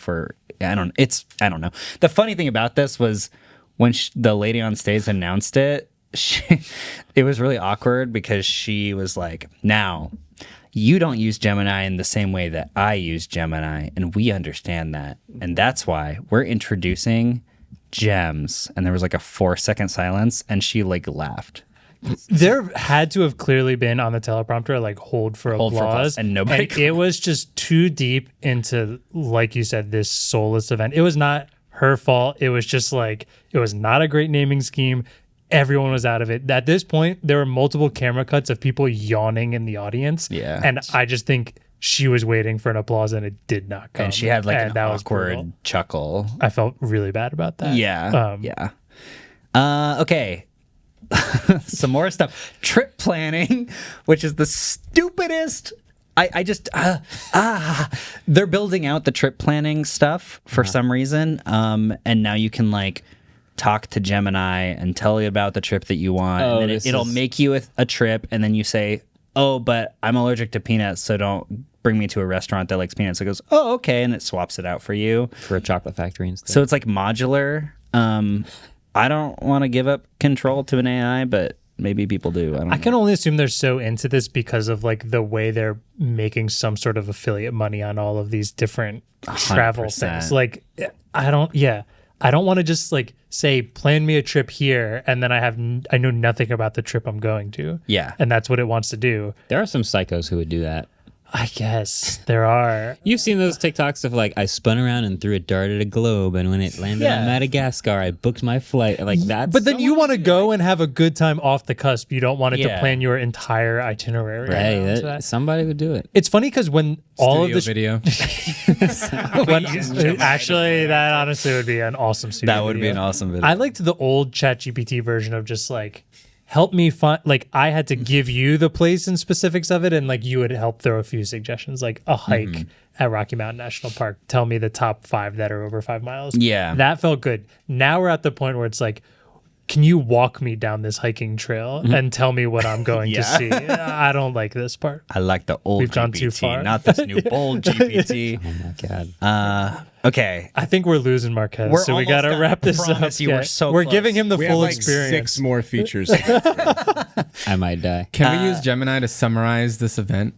I don't know. The funny thing about this was when the lady on stage announced it, it was really awkward because she was like, now, you don't use Gemini in the same way that I use Gemini, and we understand that. And that's why we're introducing gems. And there was like a 4-second silence, and she like laughed. There had to have clearly been on the teleprompter like hold for applause, and nobody it was just too deep into, like you said, this soulless event. It was not her fault. It was just like, it was not a great naming scheme. Everyone was out of it. At this point, there were multiple camera cuts of people yawning in the audience. Yeah. And I just think she was waiting for an applause and it did not come. And she had like And an that was awkward brutal. chuckle. I felt really bad about that. Yeah. Okay. Some more stuff. Trip planning, which is the stupidest. They're building out the trip planning stuff for some reason. And now you can like talk to Gemini and tell you about the trip that you want. Oh, and then it'll make you a trip. And then you say, oh, but I'm allergic to peanuts, so don't bring me to a restaurant that likes peanuts. It goes, oh, okay. And it swaps it out for you. For a chocolate factory and stuff. So it's like modular. I don't want to give up control to an AI, but maybe people do. I can only assume they're so into this because of like the way they're making some sort of affiliate money on all of these different travel 100%. things. Like, I don't want to just like say, plan me a trip here, and then I know nothing about the trip I'm going to. Yeah. And that's what it wants to do. There are some psychos who would do that. I guess there are. You've seen those TikToks of like, I spun around and threw a dart at a globe, and when it landed on Madagascar, I booked my flight. Like that. But then you want to go and have a good time off the cusp. You don't want it to Yeah. plan your entire itinerary. Hey, around that. somebody would do it. It's funny because when all of Studio the video. actually, that honestly would be an awesome studio. That would be video. an awesome video. I liked the old ChatGPT version of just like, help me find, like I had to give you the place and specifics of it, and like you would help throw a few suggestions, like a hike at Rocky Mountain National Park. Tell me the top 5 that are over 5 miles. Yeah. That felt good. Now we're at the point where it's like, can you walk me down this hiking trail and tell me what I'm going to see? I don't like this part. I like the old We've GPT, gone too far. not this new bold GPT. Oh my god. Okay. I think we're losing Marquez, We're so we almost got to done. wrap this I promise up. you, we're so We're close. giving him the We full have like experience. 6 more features. I might die. Can we use Gemini to summarize this event?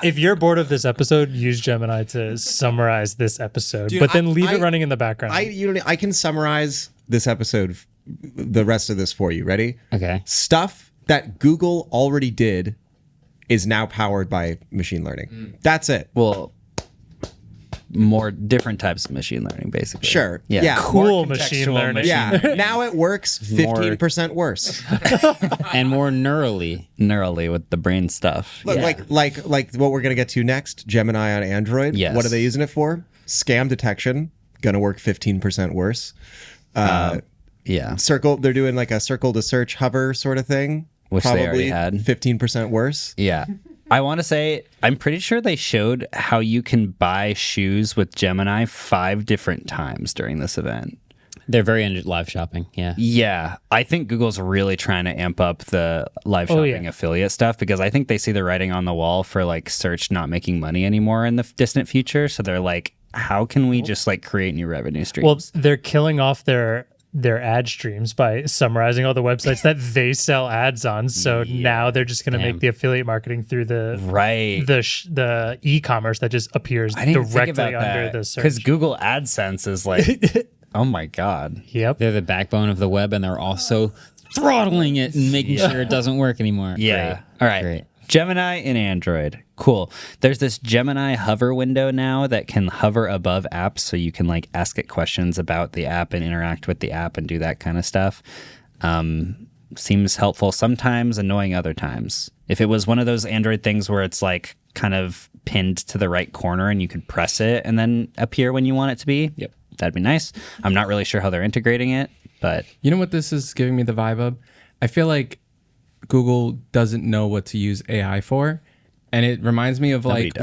If you're bored of this episode, use Gemini to summarize this episode, Dude, but then leave it I- running in the background. I can summarize this episode, the rest of this for you. Ready? Okay. Stuff that Google already did is now powered by machine learning. That's it. Well, more different types of machine learning, basically. Sure. Yeah. Yeah. cool More machine contextual learning. Yeah. Now it works 15% worse. And more neurally. Neurally with the brain stuff. Look, like what we're gonna get to next, Gemini on Android. Yes. What are they using it for? Scam detection. Gonna work 15% worse. Yeah. Circle. They're doing like a circle to search hover sort of thing. Which they already had. 15% worse. Yeah. I want to say, I'm pretty sure they showed how you can buy shoes with Gemini 5 different times during this event. They're very into live shopping. Yeah. Yeah. I think Google's really trying to amp up the live shopping affiliate stuff because I think they see the writing on the wall for like search not making money anymore in the distant future. So they're like, how can we just like create new revenue streams? Well, they're killing off their their ad streams by summarizing all the websites that they sell ads on. So now they're just going to make the affiliate marketing through the the e-commerce that just appears directly under the search. Because Google AdSense is like, oh my God. Yep. They're the backbone of the web, and they're also throttling it and making sure it doesn't work anymore. Yeah. Great. All right. Great. Gemini in Android. Cool. There's this Gemini hover window now that can hover above apps, so you can like ask it questions about the app and interact with the app and do that kind of stuff. Seems helpful sometimes, annoying other times. If it was one of those Android things where it's like kind of pinned to the right corner and you could press it and then appear when you want it to be, that'd be nice. I'm not really sure how they're integrating it, but You know what this is giving me the vibe of? I feel like Google doesn't know what to use AI for. And it reminds me of like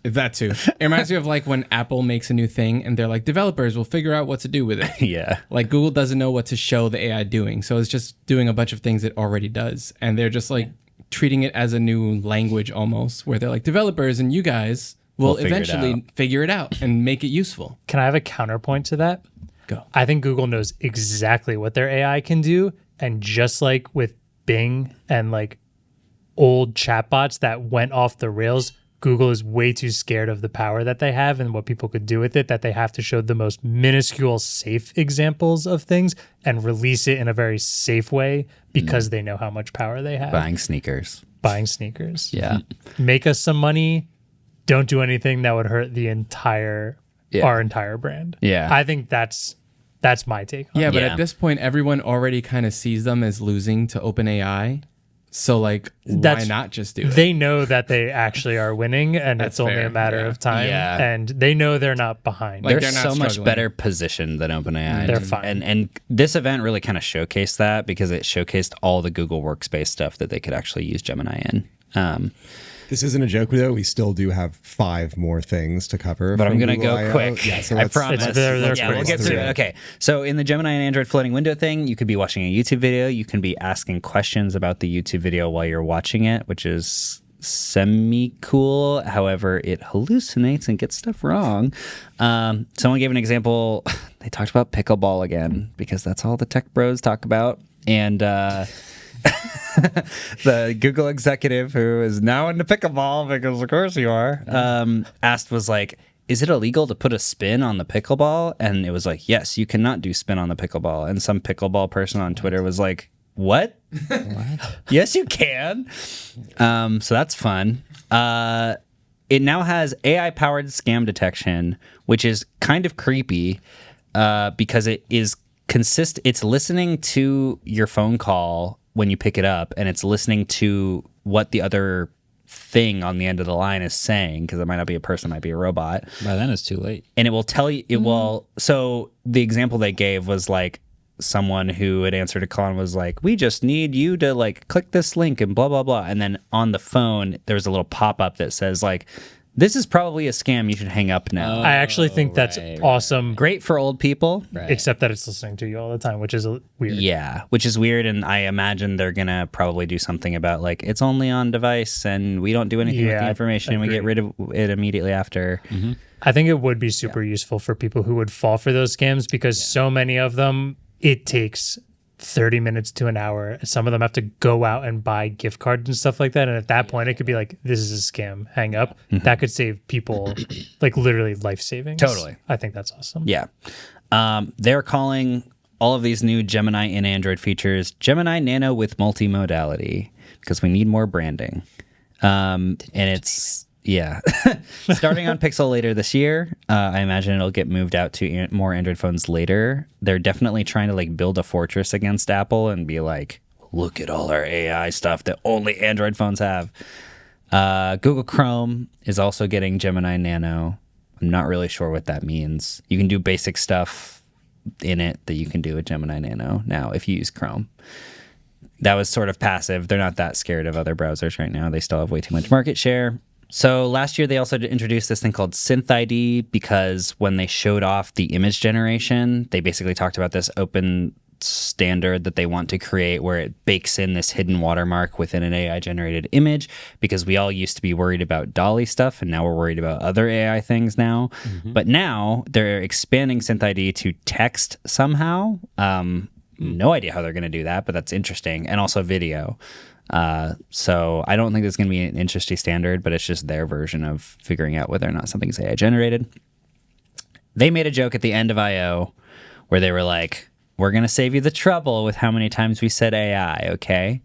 that too. It reminds me of like when Apple makes a new thing and they're like, developers will figure out what to do with it. yeah. Like Google doesn't know what to show the AI doing. So it's just doing a bunch of things it already does. And they're just like treating it as a new language almost, where they're like, developers and you guys will eventually figure it out and make it useful. Can I have a counterpoint to that? Go. I think Google knows exactly what their AI can do. And just like with Bing and like old chatbots that went off the rails, Google is way too scared of the power that they have and what people could do with it, that they have to show the most minuscule safe examples of things and release it in a very safe way because they know how much power they have. Buying sneakers. Yeah. Make us some money. Don't do anything that would hurt the our entire brand. Yeah. I think that's my take on it. Yeah, but at this point, everyone already kind of sees them as losing to OpenAI. So, like, why not just do it? They know that they actually are winning, and That's it's only fair, a matter of time. Yeah. And they know they're not behind. Like, They're they're not so much struggling. better positioned than OpenAI. They're fine. And this event really kind of showcased that because it showcased all the Google Workspace stuff that they could actually use Gemini in. This isn't a joke, though. We still do have 5 more things to cover. But I'm from going to Google go I/O. quick. Yeah, so I let's- promise. They're Yeah, we'll quick. get through it. Okay. So in the Gemini and Android floating window thing, you could be watching a YouTube video. You can be asking questions about the YouTube video while you're watching it, which is semi-cool. However, it hallucinates and gets stuff wrong. Someone gave an example. They talked about pickleball again because that's all the tech bros talk about. And the Google executive, who is now into pickleball because of course you are, was like, is it illegal to put a spin on the pickleball? And it was like, yes, you cannot do spin on the pickleball. And some pickleball person on Twitter was like, what? Yes, you can. So that's fun. It now has AI-powered scam detection, which is kind of creepy because it is it's listening to your phone call when you pick it up, and it's listening to what the other thing on the end of the line is saying, because it might not be a person, it might be a robot. By then it's too late. And it will tell you, so the example they gave was like someone who had answered a call and was like, we just need you to like click this link and blah, blah, blah. And then on the phone, there's a little pop-up that says like, this is probably a scam. You should hang up now. I actually think that's awesome. Great for old people. Except that it's listening to you all the time, which is weird. Yeah, which is weird. And I imagine they're going to probably do something about like, it's only on device and we don't do anything with the information and we get rid of it immediately after. Mm-hmm. I think it would be super useful for people who would fall for those scams because so many of them, it takes 30 minutes to an hour. Some of them have to go out and buy gift cards and stuff like that. And at that point, it could be like, this is a scam, hang up. That could save people like literally life savings. Totally. I think that's awesome. Yeah. They're calling all of these new Gemini in Android features Gemini Nano with multimodality because we need more branding. And it's, starting on Pixel later this year. I imagine it'll get moved out to more Android phones later. They're definitely trying to like build a fortress against Apple and be like, look at all our AI stuff that only Android phones have. Google Chrome is also getting Gemini Nano. I'm not really sure what that means. You can do basic stuff in it that you can do with Gemini Nano now if you use Chrome. That was sort of passive. They're not that scared of other browsers right now. They still have way too much market share. So last year, they also introduced this thing called Synth ID because when they showed off the image generation, they basically talked about this open standard that they want to create where it bakes in this hidden watermark within an AI generated image, because we all used to be worried about DALL-E stuff and now we're worried about other AI things now. But now they're expanding SynthID to text somehow. No idea how they're going to do that, but that's interesting. And also video. So I don't think there's going to be an industry standard, but it's just their version of figuring out whether or not something's AI generated. They made a joke at the end of I.O. where they were like, we're going to save you the trouble with how many times we said AI, okay?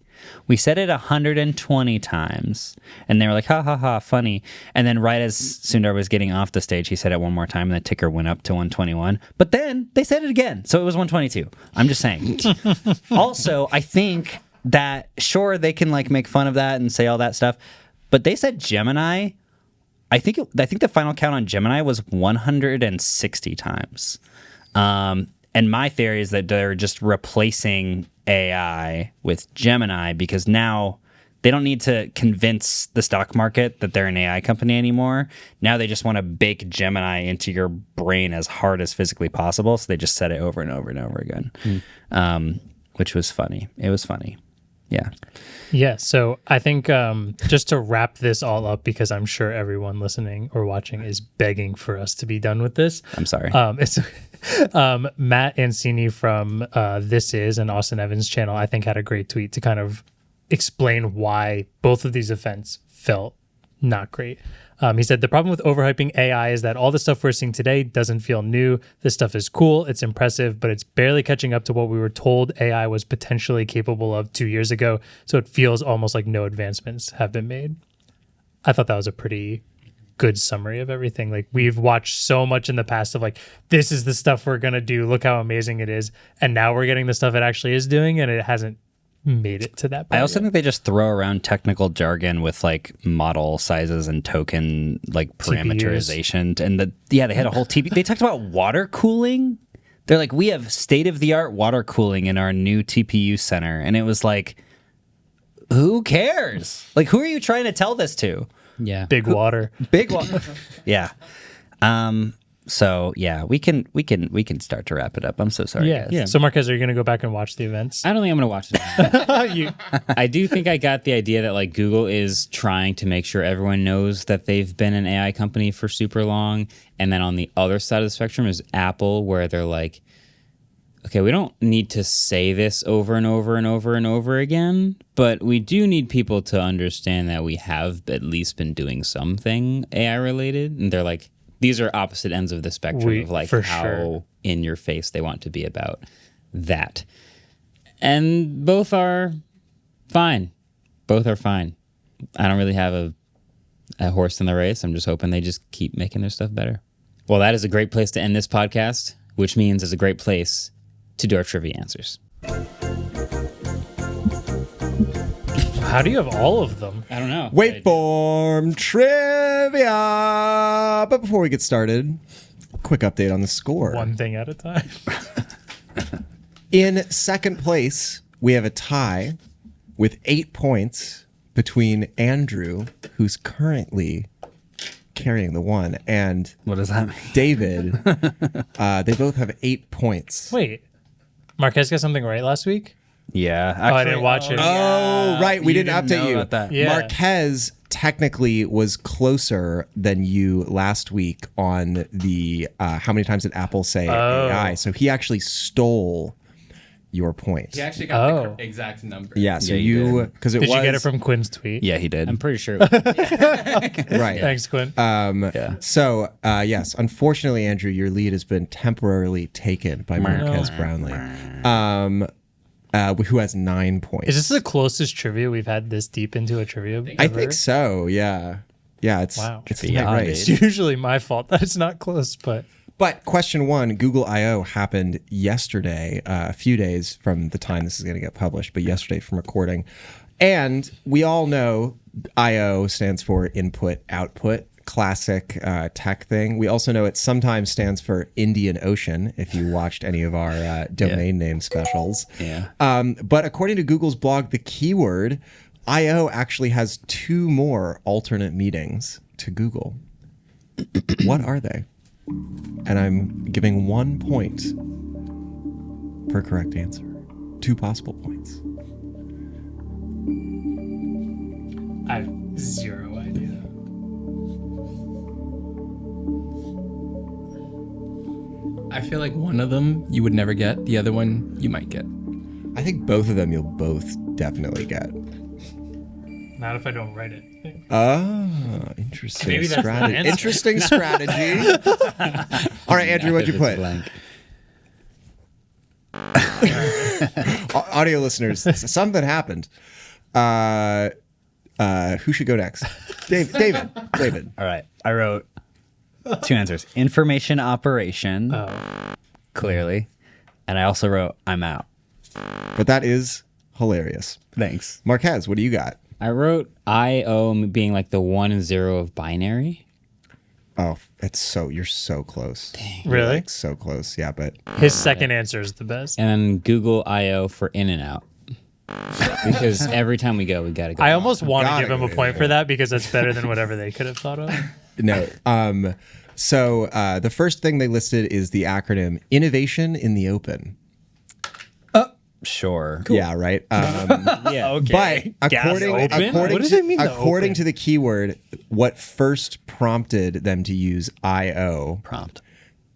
We said it 120 times. And they were like, ha, ha, ha, funny. And then right as Sundar was getting off the stage, he said it one more time, and the ticker went up to 121. But then they said it again. So it was 122. I'm just saying. Also, I think that, sure, they can like make fun of that and say all that stuff. But they said Gemini. I think the final count on Gemini was 160 times. And my theory is that they're just replacing AI with Gemini because now they don't need to convince the stock market that they're an AI company anymore. Now they just want to bake Gemini into your brain as hard as physically possible. So they just said it over and over and over again, which was funny. It was funny. Yeah. Yeah. So I think just to wrap this all up, because I'm sure everyone listening or watching is begging for us to be done with this. I'm sorry. It's Matt Ancini from This Is and Austin Evans' channel, I think, had a great tweet to kind of explain why both of these events felt not great. He said, the problem with overhyping AI is that all the stuff we're seeing today doesn't feel new. This stuff is cool, it's impressive, but it's barely catching up to what we were told AI was potentially capable of 2 years ago. So it feels almost like no advancements have been made. I thought that was a pretty good summary of everything. Like, we've watched so much in the past of like, this is the stuff we're going to do. Look how amazing it is. And now we're getting the stuff it actually is doing, and it hasn't made it to that point. I also think they just throw around technical jargon with like model sizes and token like parameterization. And they had a whole TP. They talked about water cooling. They're like, we have state-of-the-art water cooling in our new TPU center. And it was like, who cares? Like, who are you trying to tell this to? Yeah. Big water. Yeah. So yeah, we can start to wrap it up. I'm so sorry, Yeah. guys. Yeah. So Marquez, are you going to go back and watch the events? I don't think I'm going to watch it. You- I do think I got the idea that like Google is trying to make sure everyone knows that they've been an AI company for super long. And then on the other side of the spectrum is Apple, where they're like, okay, we don't need to say this over and over and over and over again, but we do need people to understand that we have at least been doing something AI related. And they're like, these are opposite ends of the spectrum of like how in your face they want to be about that. And both are fine. Both are fine. I don't really have a horse in the race. I'm just hoping they just keep making their stuff better. Well, that is a great place to end this podcast, which means it's a great place to do our trivia answers. How do you have all of them? I don't know. Waveform trivia. But before we get started, quick update on the score. One thing at a time. In second place, we have a tie with 8 points between Andrew, who's currently carrying the one, and What does that mean? David. They both have 8 points. Wait, Marquez got something right last week? Yeah. Oh, I didn't watch it. Oh, right. We didn't update know you. about that. Yeah. Marquez technically was closer than you last week on the how many times did Apple say AI. So he actually stole your point. He actually got the exact number. Yeah, so Yeah, you you, because it Did was. you get it from Quinn's tweet? Yeah, he did. I'm pretty sure. Right. Thanks, Quinn. So, yes, unfortunately, Andrew, your lead has been temporarily taken by Marquez Brownlee, who has 9 points. Is this the closest trivia we've had this deep into a trivia? I ever? think so, yeah. Yeah, it's Wow. it's a Beyond tight it. race. It's usually my fault that it's not close, but But question one, Google I/O happened yesterday, a few days from the time this is going to get published, but yesterday from recording. And we all know I/O stands for input, output, classic tech thing. We also know it sometimes stands for Indian Ocean, if you watched any of our domain name specials. Yeah. But according to Google's blog, the keyword I/O actually has 2 more alternate meanings to Google. What are they? And I'm giving 1 point per correct answer. 2 possible points. I have zero idea. I feel like one of them you would never get. The other one you might get. I think both of them you'll both definitely get. Not if I don't write it. Interesting Maybe that's the strategy. answer. Interesting strategy. All right, Andrew, what'd you put? Audio listeners, something happened. Who should go next? David. All right. I wrote 2 answers. Information operation, clearly. And I also wrote, I'm out. But that is hilarious. Thanks. Marquez, what do you got? I wrote IO being like the 1 and 0 of binary. Oh, you're so close. You're Really? like so close. Yeah, but His second answer is the best. And then Google IO for in and out. Because every time we go, we got to go. I almost want to Gotta give him go a point for that because that's better than whatever they could have thought of. no. So the first thing they listed is the acronym Innovation in the Open. Sure. Yeah, right. Yeah. Okay. But Gas according open? What does it mean, the according open? to the keyword, what first prompted them to use IO Prompt.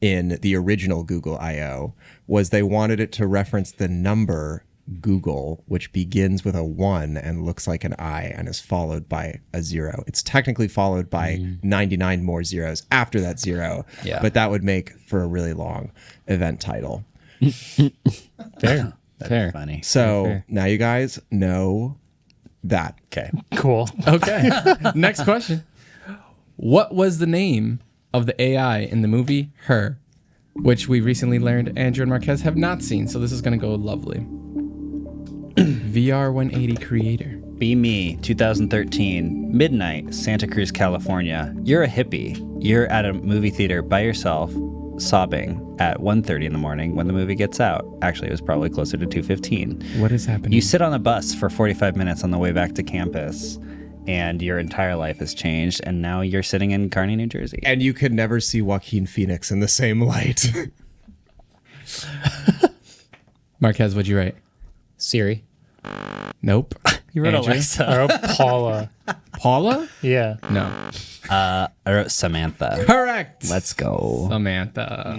in the original Google I/O was they wanted it to reference the number Google, which begins with a 1 and looks like an I and is followed by a 0. It's technically followed by 99 more zeros after that 0. Yeah. But that would make for a really long event title. Fair. That'd Fair. be funny. So Fair. now you guys know that. Okay. Cool. Okay. Next question. What was the name of the AI in the movie Her, which we recently learned Andrew and Marquez have not seen, so this is going to go lovely. VR 180 creator. Be Me, 2013, midnight, Santa Cruz, California. You're a hippie. You're at a movie theater by yourself, sobbing at 1:30 in the morning when the movie gets out. Actually, it was probably closer to 2:15. What is happening? You sit on a bus for 45 minutes on the way back to campus, and your entire life has changed, and now you're sitting in Kearney, New Jersey. And you could never see Joaquin Phoenix in the same light. Marquez, what'd you write? Siri. Nope. You wrote Andrew? Alexa. I wrote Paula. Paula? Yeah. No. I wrote Samantha. Correct. Let's go. Samantha.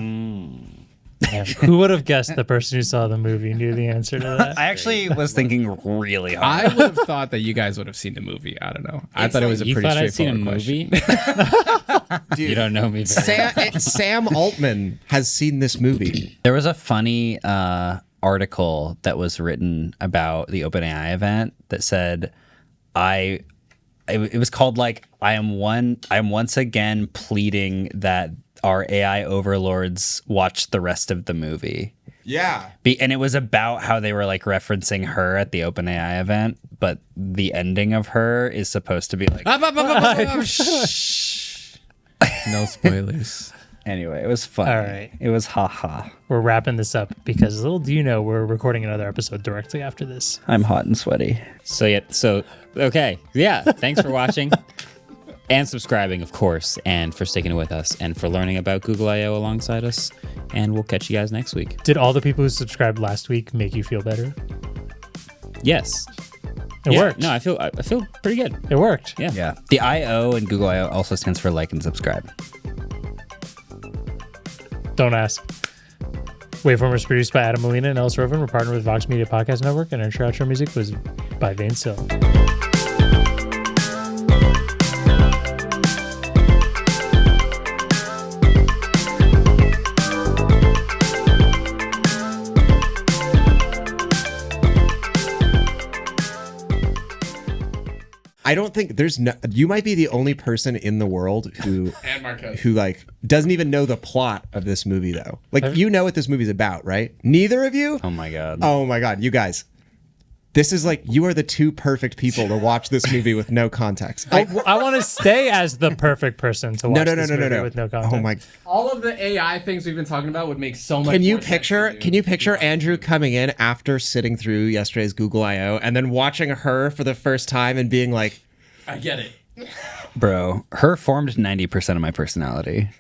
Who would have guessed the person who saw the movie knew the answer to that? I actually was thinking really hard. I would have thought that you guys would have seen the movie. I don't know. I thought it was a You pretty thought I'd seen a straightforward question. movie? You don't know me very well. Sam Altman has seen this movie. There was a funny article that was written about the OpenAI event that said, it was called like, I am once again pleading that our AI overlords watch the rest of the movie. Yeah. And it was about how they were like referencing Her at the OpenAI event, but the ending of Her is supposed to be like, Shh. No spoilers. anyway, it was fun. All right. It was haha. We're wrapping this up because little do you know we're recording another episode directly after this. I'm hot and sweaty. Okay. Yeah. Thanks for watching and subscribing, of course, and for sticking with us and for learning about Google I/O alongside us. And we'll catch you guys next week. Did all the people who subscribed last week make you feel better? Yes. It Yeah, worked. No, I feel pretty good. It worked. Yeah. Yeah. The I/O and Google I/O also stands for like and subscribe. Don't ask. Waveform was produced by Adam Molina and Ellis Rovin. We're partnered with Vox Media Podcast Network, and our outro music was by Vane Sill. I don't think you might be the only person in the world who And Marquez. who like doesn't even know the plot of this movie though. Like you know what this movie's about, right? Neither of you? Oh my God. Oh my God, you guys. This is like, you are the two perfect people to watch this movie with no context. I want to stay as the perfect person to watch this movie with no context. Oh my. All of the AI things we've been talking about would make so much Can you more sense picture to can you picture Andrew coming in after sitting through yesterday's Google I/O and then watching Her for the first time and being like, I get it. Bro, Her formed 90% of my personality.